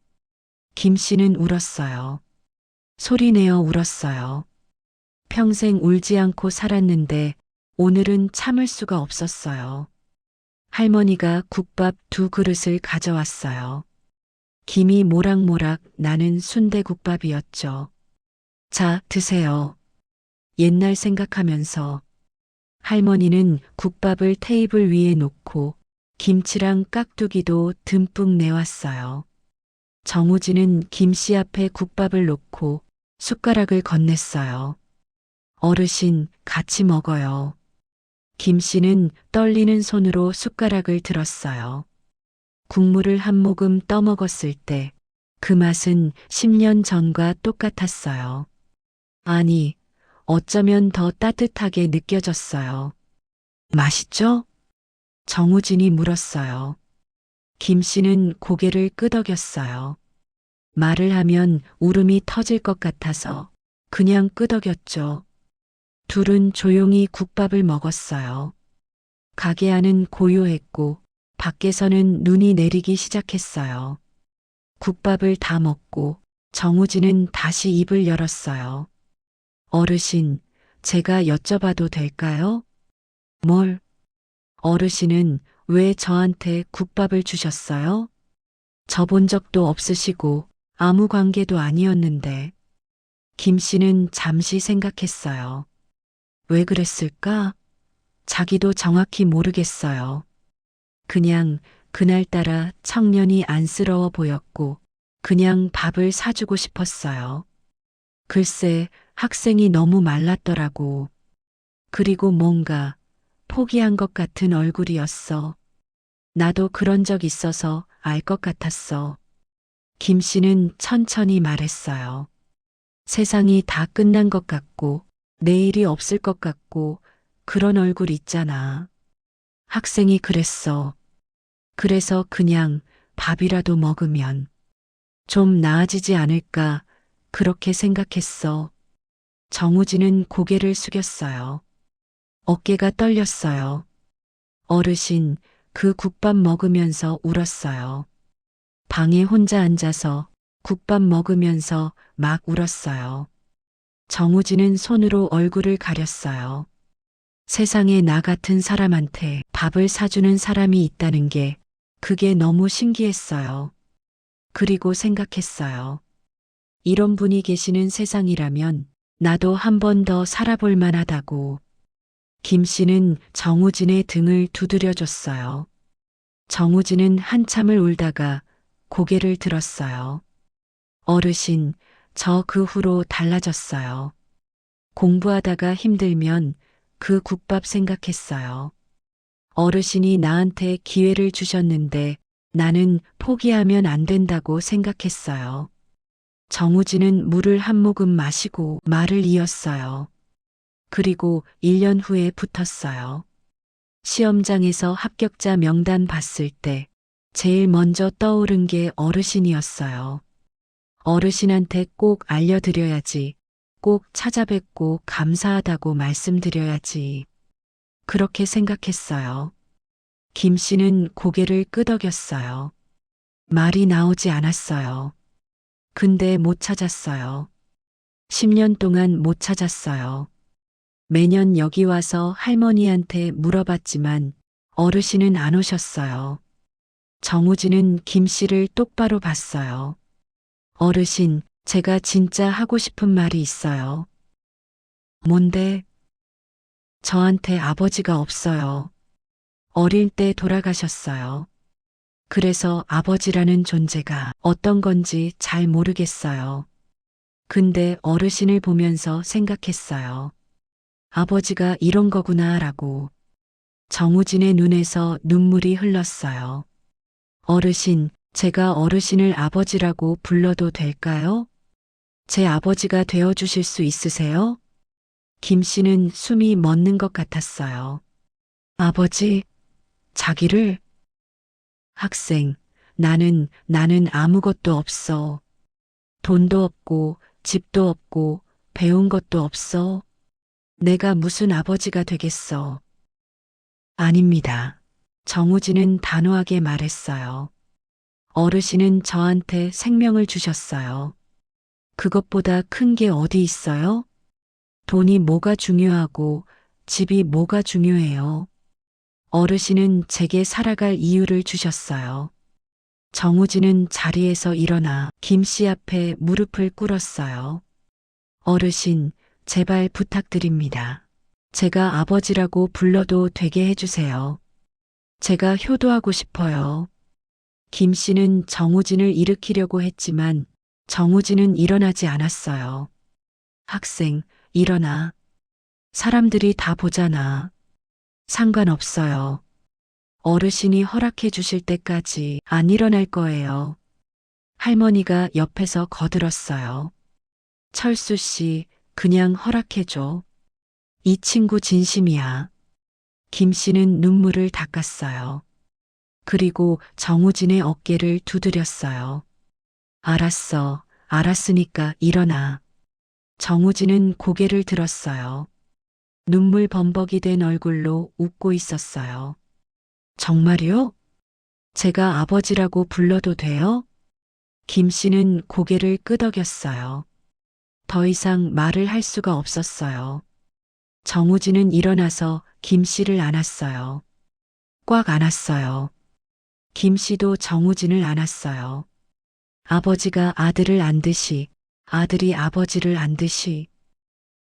김 씨는 울었어요. 소리내어 울었어요. 평생 울지 않고 살았는데 오늘은 참을 수가 없었어요. 할머니가 국밥 2그릇을 가져왔어요. 김이 모락모락 나는 순대국밥이었죠. 자, 드세요. 옛날 생각하면서 할머니는 국밥을 테이블 위에 놓고 김치랑 깍두기도 듬뿍 내왔어요. 정우진은 김 씨 앞에 국밥을 놓고 숟가락을 건넸어요. 어르신, 같이 먹어요. 김 씨는 떨리는 손으로 숟가락을 들었어요. 국물을 한 모금 떠먹었을 때 그 맛은 10년 전과 똑같았어요. 아니, 어쩌면 더 따뜻하게 느껴졌어요. 맛있죠? 정우진이 물었어요. 김 씨는 고개를 끄덕였어요. 말을 하면 울음이 터질 것 같아서 그냥 끄덕였죠. 둘은 조용히 국밥을 먹었어요. 가게 안은 고요했고 밖에서는 눈이 내리기 시작했어요. 국밥을 다 먹고 정우진은 다시 입을 열었어요. 어르신, 제가 여쭤봐도 될까요? 뭘? 어르신은 왜 저한테 국밥을 주셨어요? 저 본 적도 없으시고 아무 관계도 아니었는데. 김 씨는 잠시 생각했어요. 왜 그랬을까? 자기도 정확히 모르겠어요. 그냥 그날따라 청년이 안쓰러워 보였고 그냥 밥을 사주고 싶었어요. 글쎄, 학생이 너무 말랐더라고. 그리고 뭔가 포기한 것 같은 얼굴이었어. 나도 그런 적 있어서 알 것 같았어. 김 씨는 천천히 말했어요. 세상이 다 끝난 것 같고 내일이 없을 것 같고 그런 얼굴 있잖아. 학생이 그랬어. 그래서 그냥 밥이라도 먹으면 좀 나아지지 않을까 그렇게 생각했어. 정우진은 고개를 숙였어요. 어깨가 떨렸어요. 어르신, 그 국밥 먹으면서 울었어요. 방에 혼자 앉아서 국밥 먹으면서 막 울었어요. 정우진은 손으로 얼굴을 가렸어요. 세상에 나 같은 사람한테 밥을 사주는 사람이 있다는 게 그게 너무 신기했어요. 그리고 생각했어요. 이런 분이 계시는 세상이라면 나도 한 번 더 살아볼 만하다고. 김 씨는 정우진의 등을 두드려줬어요. 정우진은 한참을 울다가 고개를 들었어요. 어르신, 저 그 후로 달라졌어요. 공부하다가 힘들면 그 국밥 생각했어요. 어르신이 나한테 기회를 주셨는데 나는 포기하면 안 된다고 생각했어요. 정우진은 물을 한 모금 마시고 말을 이었어요. 그리고 1년 후에 붙었어요. 시험장에서 합격자 명단 봤을 때 제일 먼저 떠오른 게 어르신이었어요. 어르신한테 꼭 알려드려야지. 꼭 찾아뵙고 감사하다고 말씀드려야지. 그렇게 생각했어요. 김 씨는 고개를 끄덕였어요. 말이 나오지 않았어요. 근데 못 찾았어요. 10년 동안 못 찾았어요. 매년 여기 와서 할머니한테 물어봤지만 어르신은 안 오셨어요. 정우진은 김 씨를 똑바로 봤어요. 어르신, 제가 진짜 하고 싶은 말이 있어요. 뭔데? 저한테 아버지가 없어요. 어릴 때 돌아가셨어요. 그래서 아버지라는 존재가 어떤 건지 잘 모르겠어요. 근데 어르신을 보면서 생각했어요. 아버지가 이런 거구나라고. 정우진의 눈에서 눈물이 흘렀어요. 어르신, 제가 어르신을 아버지라고 불러도 될까요? 제 아버지가 되어주실 수 있으세요? 김 씨는 숨이 멎는 것 같았어요. 아버지, 자기를? 학생, 나는 아무것도 없어. 돈도 없고, 집도 없고, 배운 것도 없어. 내가 무슨 아버지가 되겠어. 아닙니다. 정우진은 단호하게 말했어요. 어르신은 저한테 생명을 주셨어요. 그것보다 큰 게 어디 있어요? 돈이 뭐가 중요하고 집이 뭐가 중요해요. 어르신은 제게 살아갈 이유를 주셨어요. 정우진은 자리에서 일어나 김 씨 앞에 무릎을 꿇었어요. 어르신, 제발 부탁드립니다. 제가 아버지라고 불러도 되게 해주세요. 제가 효도하고 싶어요. 김 씨는 정우진을 일으키려고 했지만 정우진은 일어나지 않았어요. 학생, 일어나. 사람들이 다 보잖아. 상관없어요. 어르신이 허락해 주실 때까지 안 일어날 거예요. 할머니가 옆에서 거들었어요. 철수 씨, 그냥 허락해 줘. 이 친구 진심이야. 김 씨는 눈물을 닦았어요. 그리고 정우진의 어깨를 두드렸어요. 알았어. 알았으니까 일어나. 정우진은 고개를 들었어요. 눈물 범벅이 된 얼굴로 웃고 있었어요. 정말요? 제가 아버지라고 불러도 돼요? 김 씨는 고개를 끄덕였어요. 더 이상 말을 할 수가 없었어요. 정우진은 일어나서 김 씨를 안았어요. 꽉 안았어요. 김 씨도 정우진을 안았어요. 아버지가 아들을 안듯이, 아들이 아버지를 안듯이.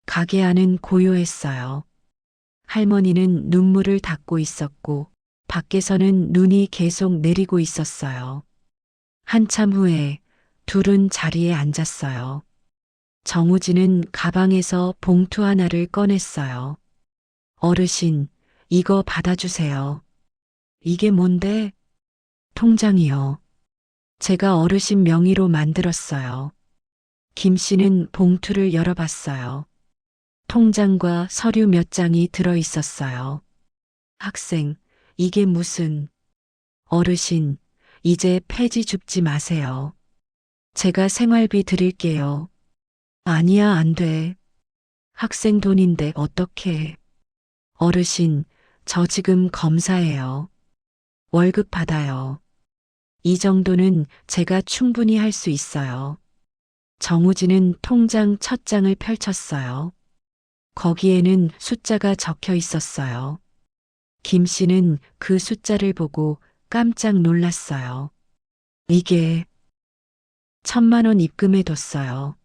가게 안은 고요했어요. 할머니는 눈물을 닦고 있었고, 밖에서는 눈이 계속 내리고 있었어요. 한참 후에 둘은 자리에 앉았어요. 정우진은 가방에서 봉투 하나를 꺼냈어요. 어르신, 이거 받아주세요. 이게 뭔데? 통장이요. 제가 어르신 명의로 만들었어요. 김 씨는 봉투를 열어봤어요. 통장과 서류 몇 장이 들어 있었어요. 학생, 이게 무슨... 어르신, 이제 폐지 줍지 마세요. 제가 생활비 드릴게요. 아니야, 안 돼. 학생 돈인데 어떡해. 어르신, 저 지금 검사해요. 월급 받아요. 이 정도는 제가 충분히 할 수 있어요. 정우진은 통장 첫 장을 펼쳤어요. 거기에는 숫자가 적혀 있었어요. 김 씨는 그 숫자를 보고 깜짝 놀랐어요. 이게 1,000만 원 입금해뒀어요.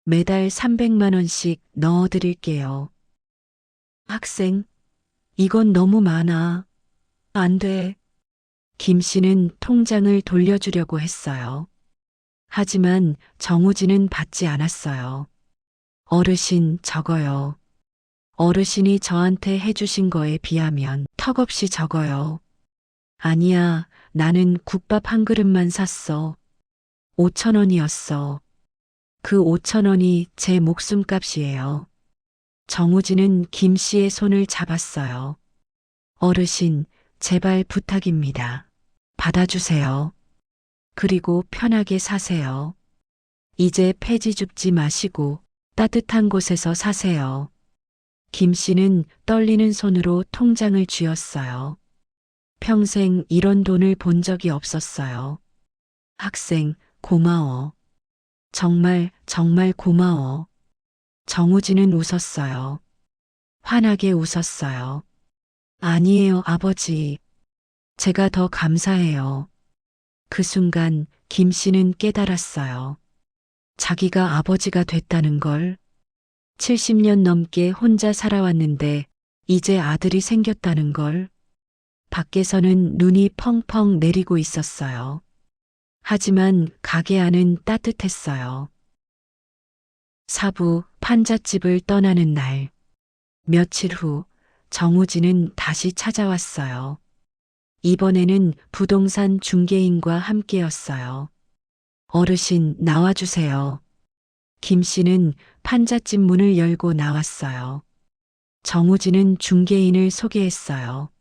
매달 300만 원씩 넣어드릴게요. 학생, 이건 너무 많아. 안 돼. 김 씨는 통장을 돌려주려고 했어요. 하지만 정우진은 받지 않았어요. 어르신, 적어요. 어르신이 저한테 해주신 거에 비하면 턱없이 적어요. 아니야, 나는 국밥 한 그릇만 샀어. 5천 원이었어. 그 5천 원이 제 목숨값이에요. 정우진은 김 씨의 손을 잡았어요. 어르신, 제발 부탁입니다. 받아주세요. 그리고 편하게 사세요. 이제 폐지 줍지 마시고 따뜻한 곳에서 사세요. 김 씨는 떨리는 손으로 통장을 쥐었어요. 평생 이런 돈을 본 적이 없었어요. 학생, 고마워. 정말, 정말 고마워. 정우진은 웃었어요. 환하게 웃었어요. 아니에요, 아버지. 제가 더 감사해요. 그 순간 김 씨는 깨달았어요. 자기가 아버지가 됐다는 걸. 70년 넘게 혼자 살아왔는데 이제 아들이 생겼다는 걸. 밖에서는 눈이 펑펑 내리고 있었어요. 하지만 가게 안은 따뜻했어요. 사부 판잣집을 떠나는 날. 며칠 후 정우진은 다시 찾아왔어요. 이번에는 부동산 중개인과 함께였어요. 어르신, 나와주세요. 김 씨는 판잣집 문을 열고 나왔어요. 정우진은 중개인을 소개했어요.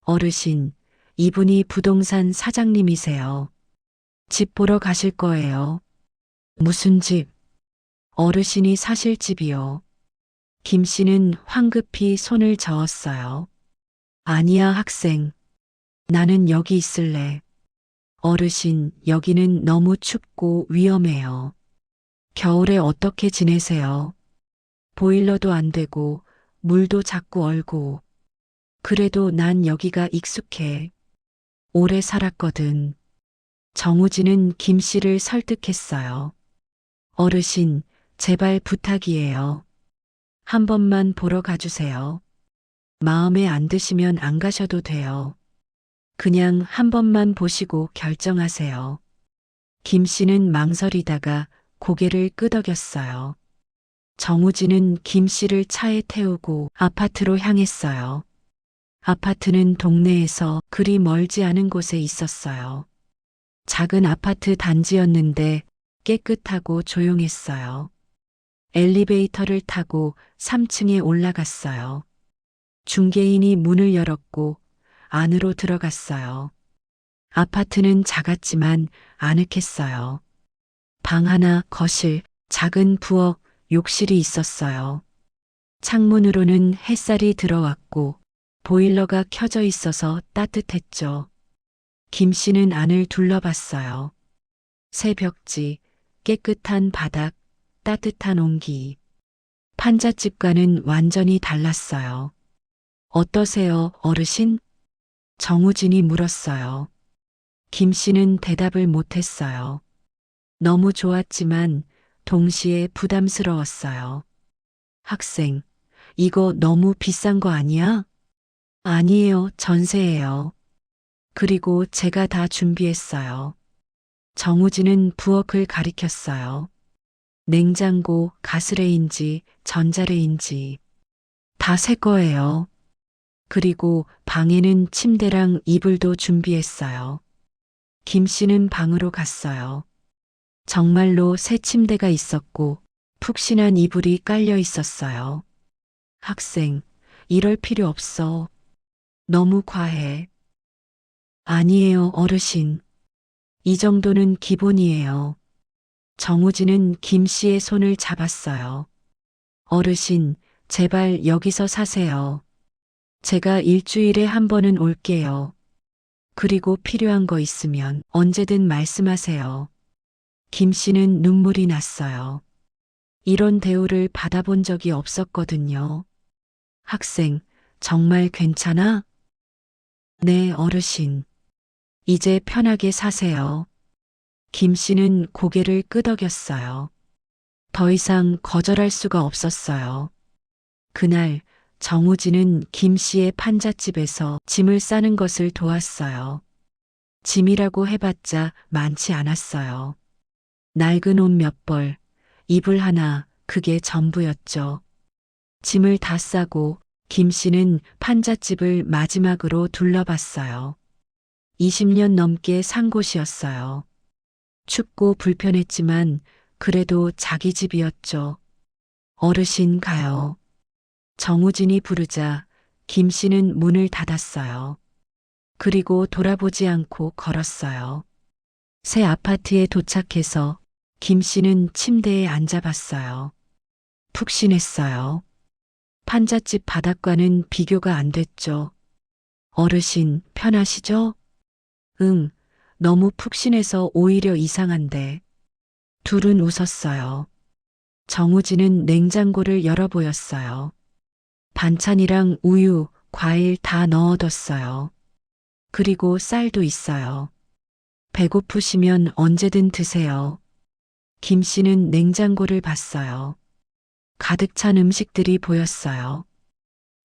어르신, 이분이 부동산 사장님이세요. 집 보러 가실 거예요. 무슨 집? 어르신이 사실 집이요. 김 씨는 황급히 손을 저었어요. 아니야, 학생. 나는 여기 있을래. 어르신, 여기는 너무 춥고 위험해요. 겨울에 어떻게 지내세요? 보일러도 안 되고, 물도 자꾸 얼고. 그래도 난 여기가 익숙해. 오래 살았거든. 정우진은 김 씨를 설득했어요. 어르신, 제발 부탁이에요. 한 번만 보러 가주세요. 마음에 안 드시면 안 가셔도 돼요. 그냥 한 번만 보시고 결정하세요. 김 씨는 망설이다가 고개를 끄덕였어요. 정우진은 김 씨를 차에 태우고 아파트로 향했어요. 아파트는 동네에서 그리 멀지 않은 곳에 있었어요. 작은 아파트 단지였는데 깨끗하고 조용했어요. 엘리베이터를 타고 3층에 올라갔어요. 중개인이 문을 열었고 안으로 들어갔어요. 아파트는 작았지만 아늑했어요. 방 하나, 거실, 작은 부엌, 욕실이 있었어요. 창문으로는 햇살이 들어왔고 보일러가 켜져 있어서 따뜻했죠. 김 씨는 안을 둘러봤어요. 새 벽지, 깨끗한 바닥, 따뜻한 온기. 판잣집과는 완전히 달랐어요. 어떠세요, 어르신? 정우진이 물었어요. 김 씨는 대답을 못했어요. 너무 좋았지만 동시에 부담스러웠어요. 학생, 이거 너무 비싼 거 아니야? 아니에요, 전세예요. 그리고 제가 다 준비했어요. 정우진은 부엌을 가리켰어요. 냉장고, 가스레인지, 전자레인지. 다 새 거예요. 그리고 방에는 침대랑 이불도 준비했어요. 김 씨는 방으로 갔어요. 정말로 새 침대가 있었고 푹신한 이불이 깔려 있었어요. 학생, 이럴 필요 없어. 너무 과해. 아니에요, 어르신. 이 정도는 기본이에요. 정우진은 김 씨의 손을 잡았어요. 어르신, 제발 여기서 사세요. 제가 일주일에 한 번은 올게요. 그리고 필요한 거 있으면 언제든 말씀하세요. 김 씨는 눈물이 났어요. 이런 대우를 받아본 적이 없었거든요. 학생, 정말 괜찮아? 네, 어르신. 이제 편하게 사세요. 김 씨는 고개를 끄덕였어요. 더 이상 거절할 수가 없었어요. 그날 정우진은 김 씨의 판잣집에서 짐을 싸는 것을 도왔어요. 짐이라고 해봤자 많지 않았어요. 낡은 옷 몇 벌, 이불 하나, 그게 전부였죠. 짐을 다 싸고 김 씨는 판잣집을 마지막으로 둘러봤어요. 20년 넘게 산 곳이었어요. 춥고 불편했지만 그래도 자기 집이었죠. 어르신 가요. 정우진이 부르자 김 씨는 문을 닫았어요. 그리고 돌아보지 않고 걸었어요. 새 아파트에 도착해서 김 씨는 침대에 앉아봤어요. 푹신했어요. 판잣집 바닥과는 비교가 안 됐죠. 어르신, 편하시죠? 응, 너무 푹신해서 오히려 이상한데. 둘은 웃었어요. 정우진은 냉장고를 열어보였어요. 반찬이랑 우유, 과일 다 넣어뒀어요. 그리고 쌀도 있어요. 배고프시면 언제든 드세요. 김 씨는 냉장고를 봤어요. 가득 찬 음식들이 보였어요.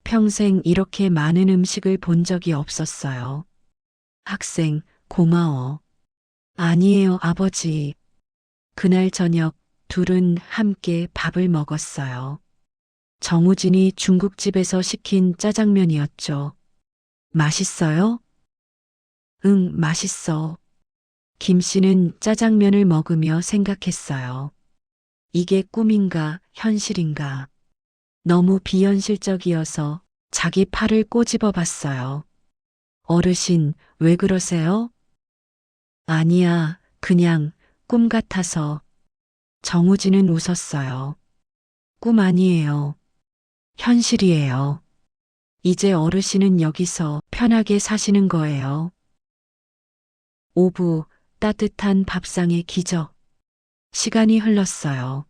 평생 이렇게 많은 음식을 본 적이 없었어요. 학생, 고마워. 아니에요, 아버지. 그날 저녁 둘은 함께 밥을 먹었어요. 정우진이 중국집에서 시킨 짜장면이었죠. 맛있어요? 응, 맛있어. 김 씨는 짜장면을 먹으며 생각했어요. 이게 꿈인가, 현실인가. 너무 비현실적이어서 자기 팔을 꼬집어 봤어요. 어르신, 왜 그러세요? 아니야, 그냥 꿈 같아서. 정우진은 웃었어요. 꿈 아니에요. 현실이에요. 이제 어르신은 여기서 편하게 사시는 거예요. 오부, 따뜻한 밥상의 기적. 시간이 흘렀어요.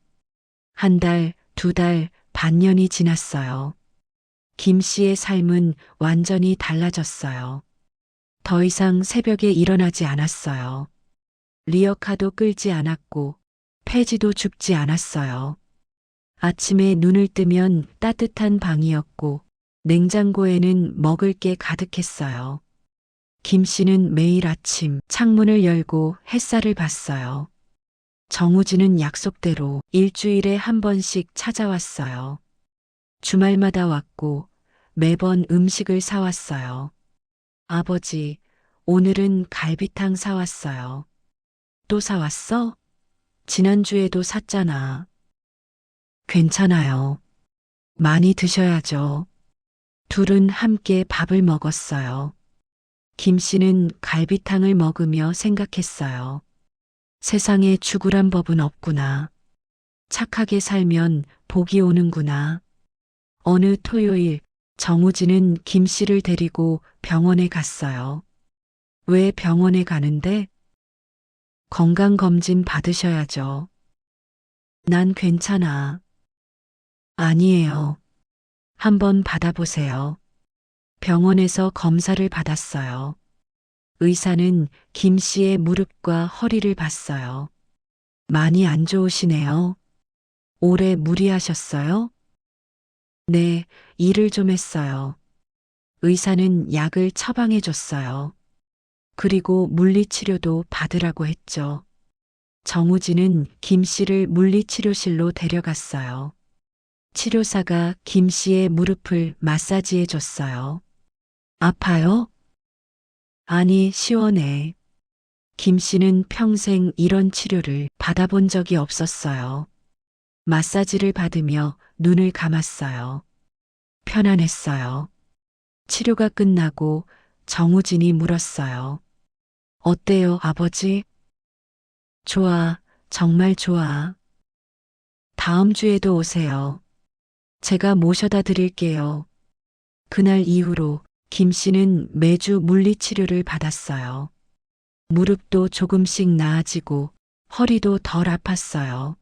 한 달, 두 달, 반년이 지났어요. 김 씨의 삶은 완전히 달라졌어요. 더 이상 새벽에 일어나지 않았어요. 리어카도 끌지 않았고, 폐지도 줍지 않았어요. 아침에 눈을 뜨면 따뜻한 방이었고, 냉장고에는 먹을 게 가득했어요. 김 씨는 매일 아침 창문을 열고 햇살을 봤어요. 정우진은 약속대로 일주일에 한 번씩 찾아왔어요. 주말마다 왔고 매번 음식을 사왔어요. 아버지, 오늘은 갈비탕 사왔어요. 또 사왔어? 지난주에도 샀잖아. 괜찮아요. 많이 드셔야죠. 둘은 함께 밥을 먹었어요. 김 씨는 갈비탕을 먹으며 생각했어요. 세상에 죽으란 법은 없구나. 착하게 살면 복이 오는구나. 어느 토요일 정우진은 김 씨를 데리고 병원에 갔어요. 왜 병원에 가는데? 건강검진 받으셔야죠. 난 괜찮아. 아니에요. 한번 받아보세요. 병원에서 검사를 받았어요. 의사는 김 씨의 무릎과 허리를 봤어요. 많이 안 좋으시네요. 오래 무리하셨어요? 네, 일을 좀 했어요. 의사는 약을 처방해 줬어요. 그리고 물리치료도 받으라고 했죠. 정우진은 김 씨를 물리치료실로 데려갔어요. 치료사가 김 씨의 무릎을 마사지해 줬어요. 아파요? 아니, 시원해. 김 씨는 평생 이런 치료를 받아본 적이 없었어요. 마사지를 받으며 눈을 감았어요. 편안했어요. 치료가 끝나고 정우진이 물었어요. 어때요, 아버지? 좋아, 정말 좋아. 다음 주에도 오세요. 제가 모셔다 드릴게요. 그날 이후로 김 씨는 매주 물리치료를 받았어요. 무릎도 조금씩 나아지고 허리도 덜 아팠어요.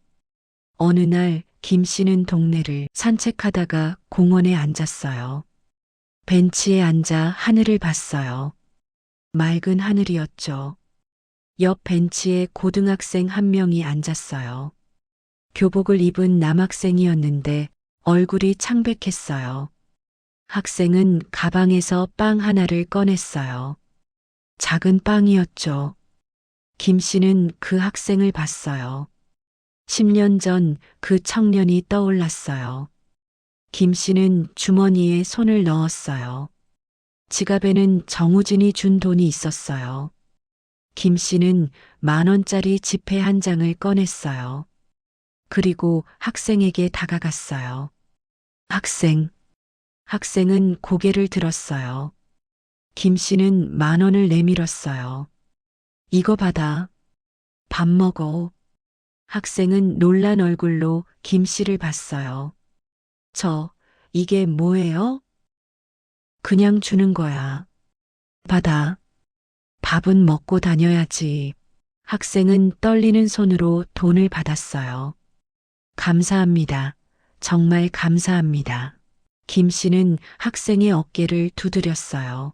어느 날 김 씨는 동네를 산책하다가 공원에 앉았어요. 벤치에 앉아 하늘을 봤어요. 맑은 하늘이었죠. 옆 벤치에 고등학생 한 명이 앉았어요. 교복을 입은 남학생이었는데 얼굴이 창백했어요. 학생은 가방에서 빵 하나를 꺼냈어요. 작은 빵이었죠. 김 씨는 그 학생을 봤어요. 10년 전 그 청년이 떠올랐어요. 김 씨는 주머니에 손을 넣었어요. 지갑에는 정우진이 준 돈이 있었어요. 김 씨는 10,000원짜리 지폐 한 장을 꺼냈어요. 그리고 학생에게 다가갔어요. 학생. 학생은 고개를 들었어요. 김 씨는 10,000원을 내밀었어요. 이거 받아. 밥 먹어. 학생은 놀란 얼굴로 김 씨를 봤어요. 이게 뭐예요? 그냥 주는 거야. 받아. 밥은 먹고 다녀야지. 학생은 떨리는 손으로 돈을 받았어요. 감사합니다. 정말 감사합니다. 김 씨는 학생의 어깨를 두드렸어요.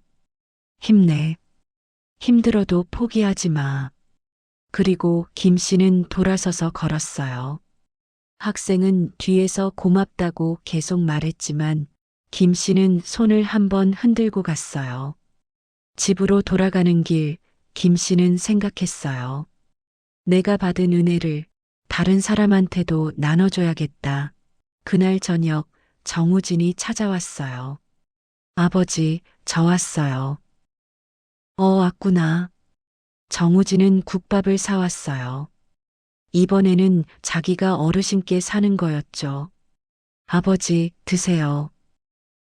힘내. 힘들어도 포기하지 마. 그리고 김 씨는 돌아서서 걸었어요. 학생은 뒤에서 고맙다고 계속 말했지만 김 씨는 손을 한번 흔들고 갔어요. 집으로 돌아가는 길, 김 씨는 생각했어요. 내가 받은 은혜를 다른 사람한테도 나눠줘야겠다. 그날 저녁 정우진이 찾아왔어요. 아버지, 저 왔어요. 왔구나. 정우진은 국밥을 사왔어요. 이번에는 자기가 어르신께 사는 거였죠. 아버지, 드세요.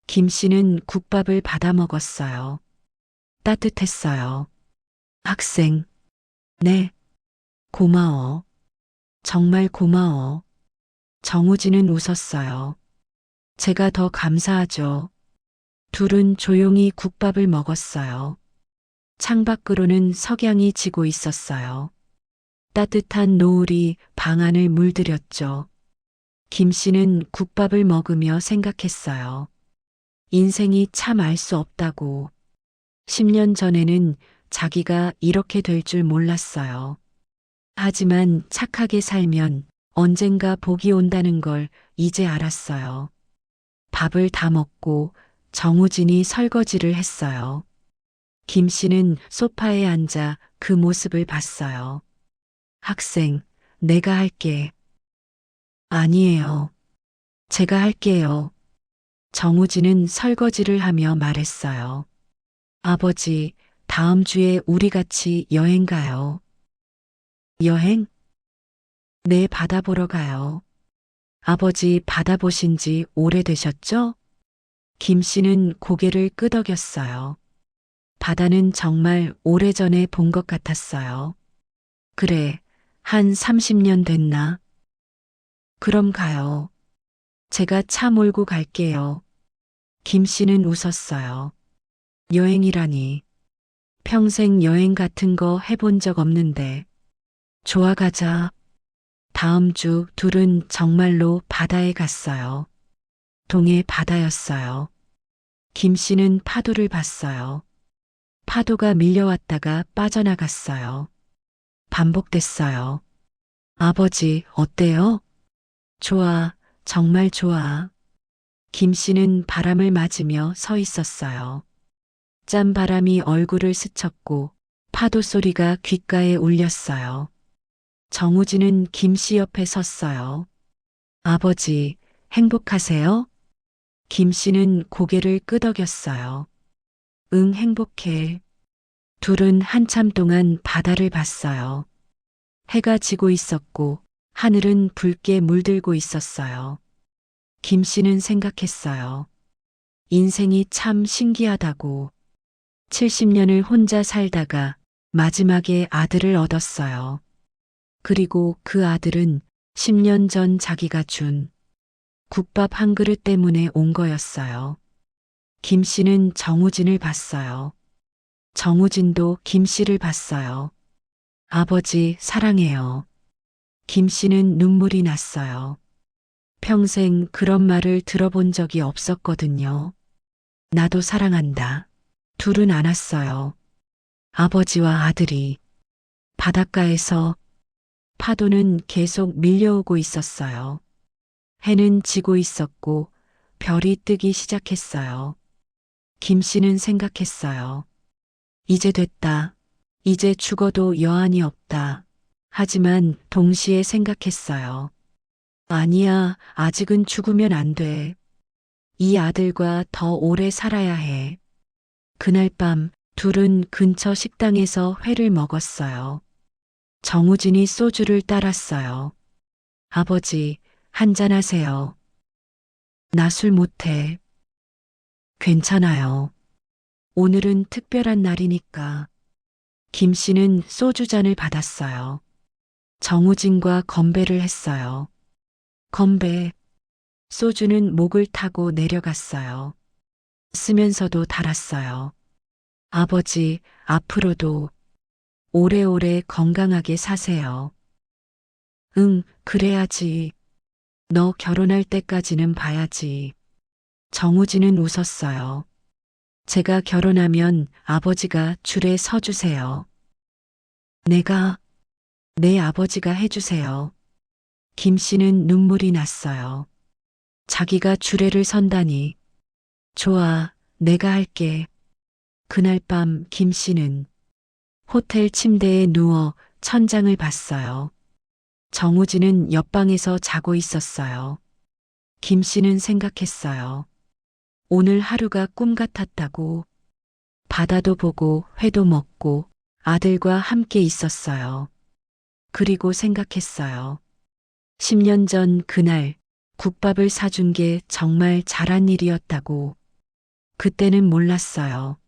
김 씨는 국밥을 받아 먹었어요. 따뜻했어요. 학생, 네, 고마워. 정말 고마워. 정우진은 웃었어요. 제가 더 감사하죠. 둘은 조용히 국밥을 먹었어요. 창밖으로는 석양이 지고 있었어요. 따뜻한 노을이 방 안을 물들였죠. 김 씨는 국밥을 먹으며 생각했어요. 인생이 참 알 수 없다고. 10년 전에는 자기가 이렇게 될 줄 몰랐어요. 하지만 착하게 살면 언젠가 복이 온다는 걸 이제 알았어요. 밥을 다 먹고 정우진이 설거지를 했어요. 김 씨는 소파에 앉아 그 모습을 봤어요. 학생, 내가 할게. 아니에요. 제가 할게요. 정우진은 설거지를 하며 말했어요. 아버지, 다음 주에 우리 같이 여행 가요. 여행? 네, 바다 보러 가요. 아버지 바다 보신 지 오래되셨죠? 김 씨는 고개를 끄덕였어요. 바다는 정말 오래전에 본 것 같았어요. 그래, 한 30년 됐나? 그럼 가요. 제가 차 몰고 갈게요. 김 씨는 웃었어요. 여행이라니. 평생 여행 같은 거 해본 적 없는데. 좋아 가자. 다음 주 둘은 정말로 바다에 갔어요. 동해 바다였어요. 김 씨는 파도를 봤어요. 파도가 밀려왔다가 빠져나갔어요. 반복됐어요. 아버지, 어때요? 좋아, 정말 좋아. 김 씨는 바람을 맞으며 서 있었어요. 짠 바람이 얼굴을 스쳤고 파도 소리가 귓가에 울렸어요. 정우진은 김 씨 옆에 섰어요. 아버지, 행복하세요? 김 씨는 고개를 끄덕였어요. 응, 행복해. 둘은 한참 동안 바다를 봤어요. 해가 지고 있었고 하늘은 붉게 물들고 있었어요. 김 씨는 생각했어요. 인생이 참 신기하다고. 70년을 혼자 살다가 마지막에 아들을 얻었어요. 그리고 그 아들은 10년 전 자기가 준 국밥 한 그릇 때문에 온 거였어요. 김 씨는 정우진을 봤어요. 정우진도 김 씨를 봤어요. 아버지, 사랑해요. 김 씨는 눈물이 났어요. 평생 그런 말을 들어본 적이 없었거든요. 나도 사랑한다. 둘은 안았어요. 아버지와 아들이 바닷가에서 파도는 계속 밀려오고 있었어요. 해는 지고 있었고 별이 뜨기 시작했어요. 김 씨는 생각했어요. 이제 됐다. 이제 죽어도 여한이 없다. 하지만 동시에 생각했어요. 아니야, 아직은 죽으면 안 돼. 이 아들과 더 오래 살아야 해. 그날 밤 둘은 근처 식당에서 회를 먹었어요. 정우진이 소주를 따랐어요. 아버지, 한잔하세요. 나 술 못해. 괜찮아요. 오늘은 특별한 날이니까. 김 씨는 소주잔을 받았어요. 정우진과 건배를 했어요. 건배. 소주는 목을 타고 내려갔어요. 쓰면서도 달았어요. 아버지, 앞으로도 오래오래 건강하게 사세요. 응, 그래야지. 너 결혼할 때까지는 봐야지. 정우진은 웃었어요. 제가 결혼하면 아버지가 줄에 서주세요. 내가, 내 아버지가 해주세요. 김 씨는 눈물이 났어요. 자기가 주례를 선다니. 좋아, 내가 할게. 그날 밤 김 씨는 호텔 침대에 누워 천장을 봤어요. 정우진은 옆방에서 자고 있었어요. 김 씨는 생각했어요. 오늘 하루가 꿈 같았다고. 바다도 보고 회도 먹고 아들과 함께 있었어요. 그리고 생각했어요. 10년 전 그날 국밥을 사준 게 정말 잘한 일이었다고. 그때는 몰랐어요.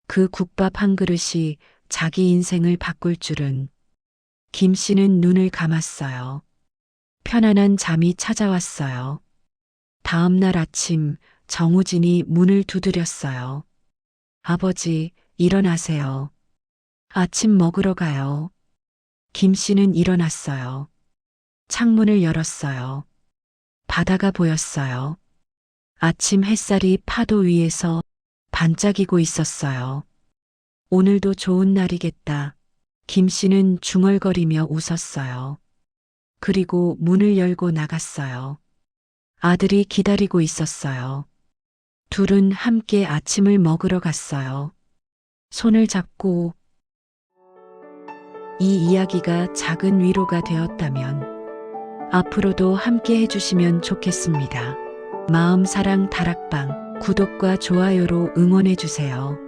그 국밥 한 그릇이 자기 인생을 바꿀 줄은. 김 씨는 눈을 감았어요. 편안한 잠이 찾아왔어요. 다음 날 아침 정우진이 문을 두드렸어요. 아버지, 일어나세요. 아침 먹으러 가요. 김 씨는 일어났어요. 창문을 열었어요. 바다가 보였어요. 아침 햇살이 파도 위에서 반짝이고 있었어요. 오늘도 좋은 날이겠다. 김 씨는 중얼거리며 웃었어요. 그리고 문을 열고 나갔어요. 아들이 기다리고 있었어요. 둘은 함께 아침을 먹으러 갔어요. 손을 잡고 이 이야기가 작은 위로가 되었다면 앞으로도 함께 해주시면 좋겠습니다. 마음사랑 다락방 구독과 좋아요로 응원해주세요.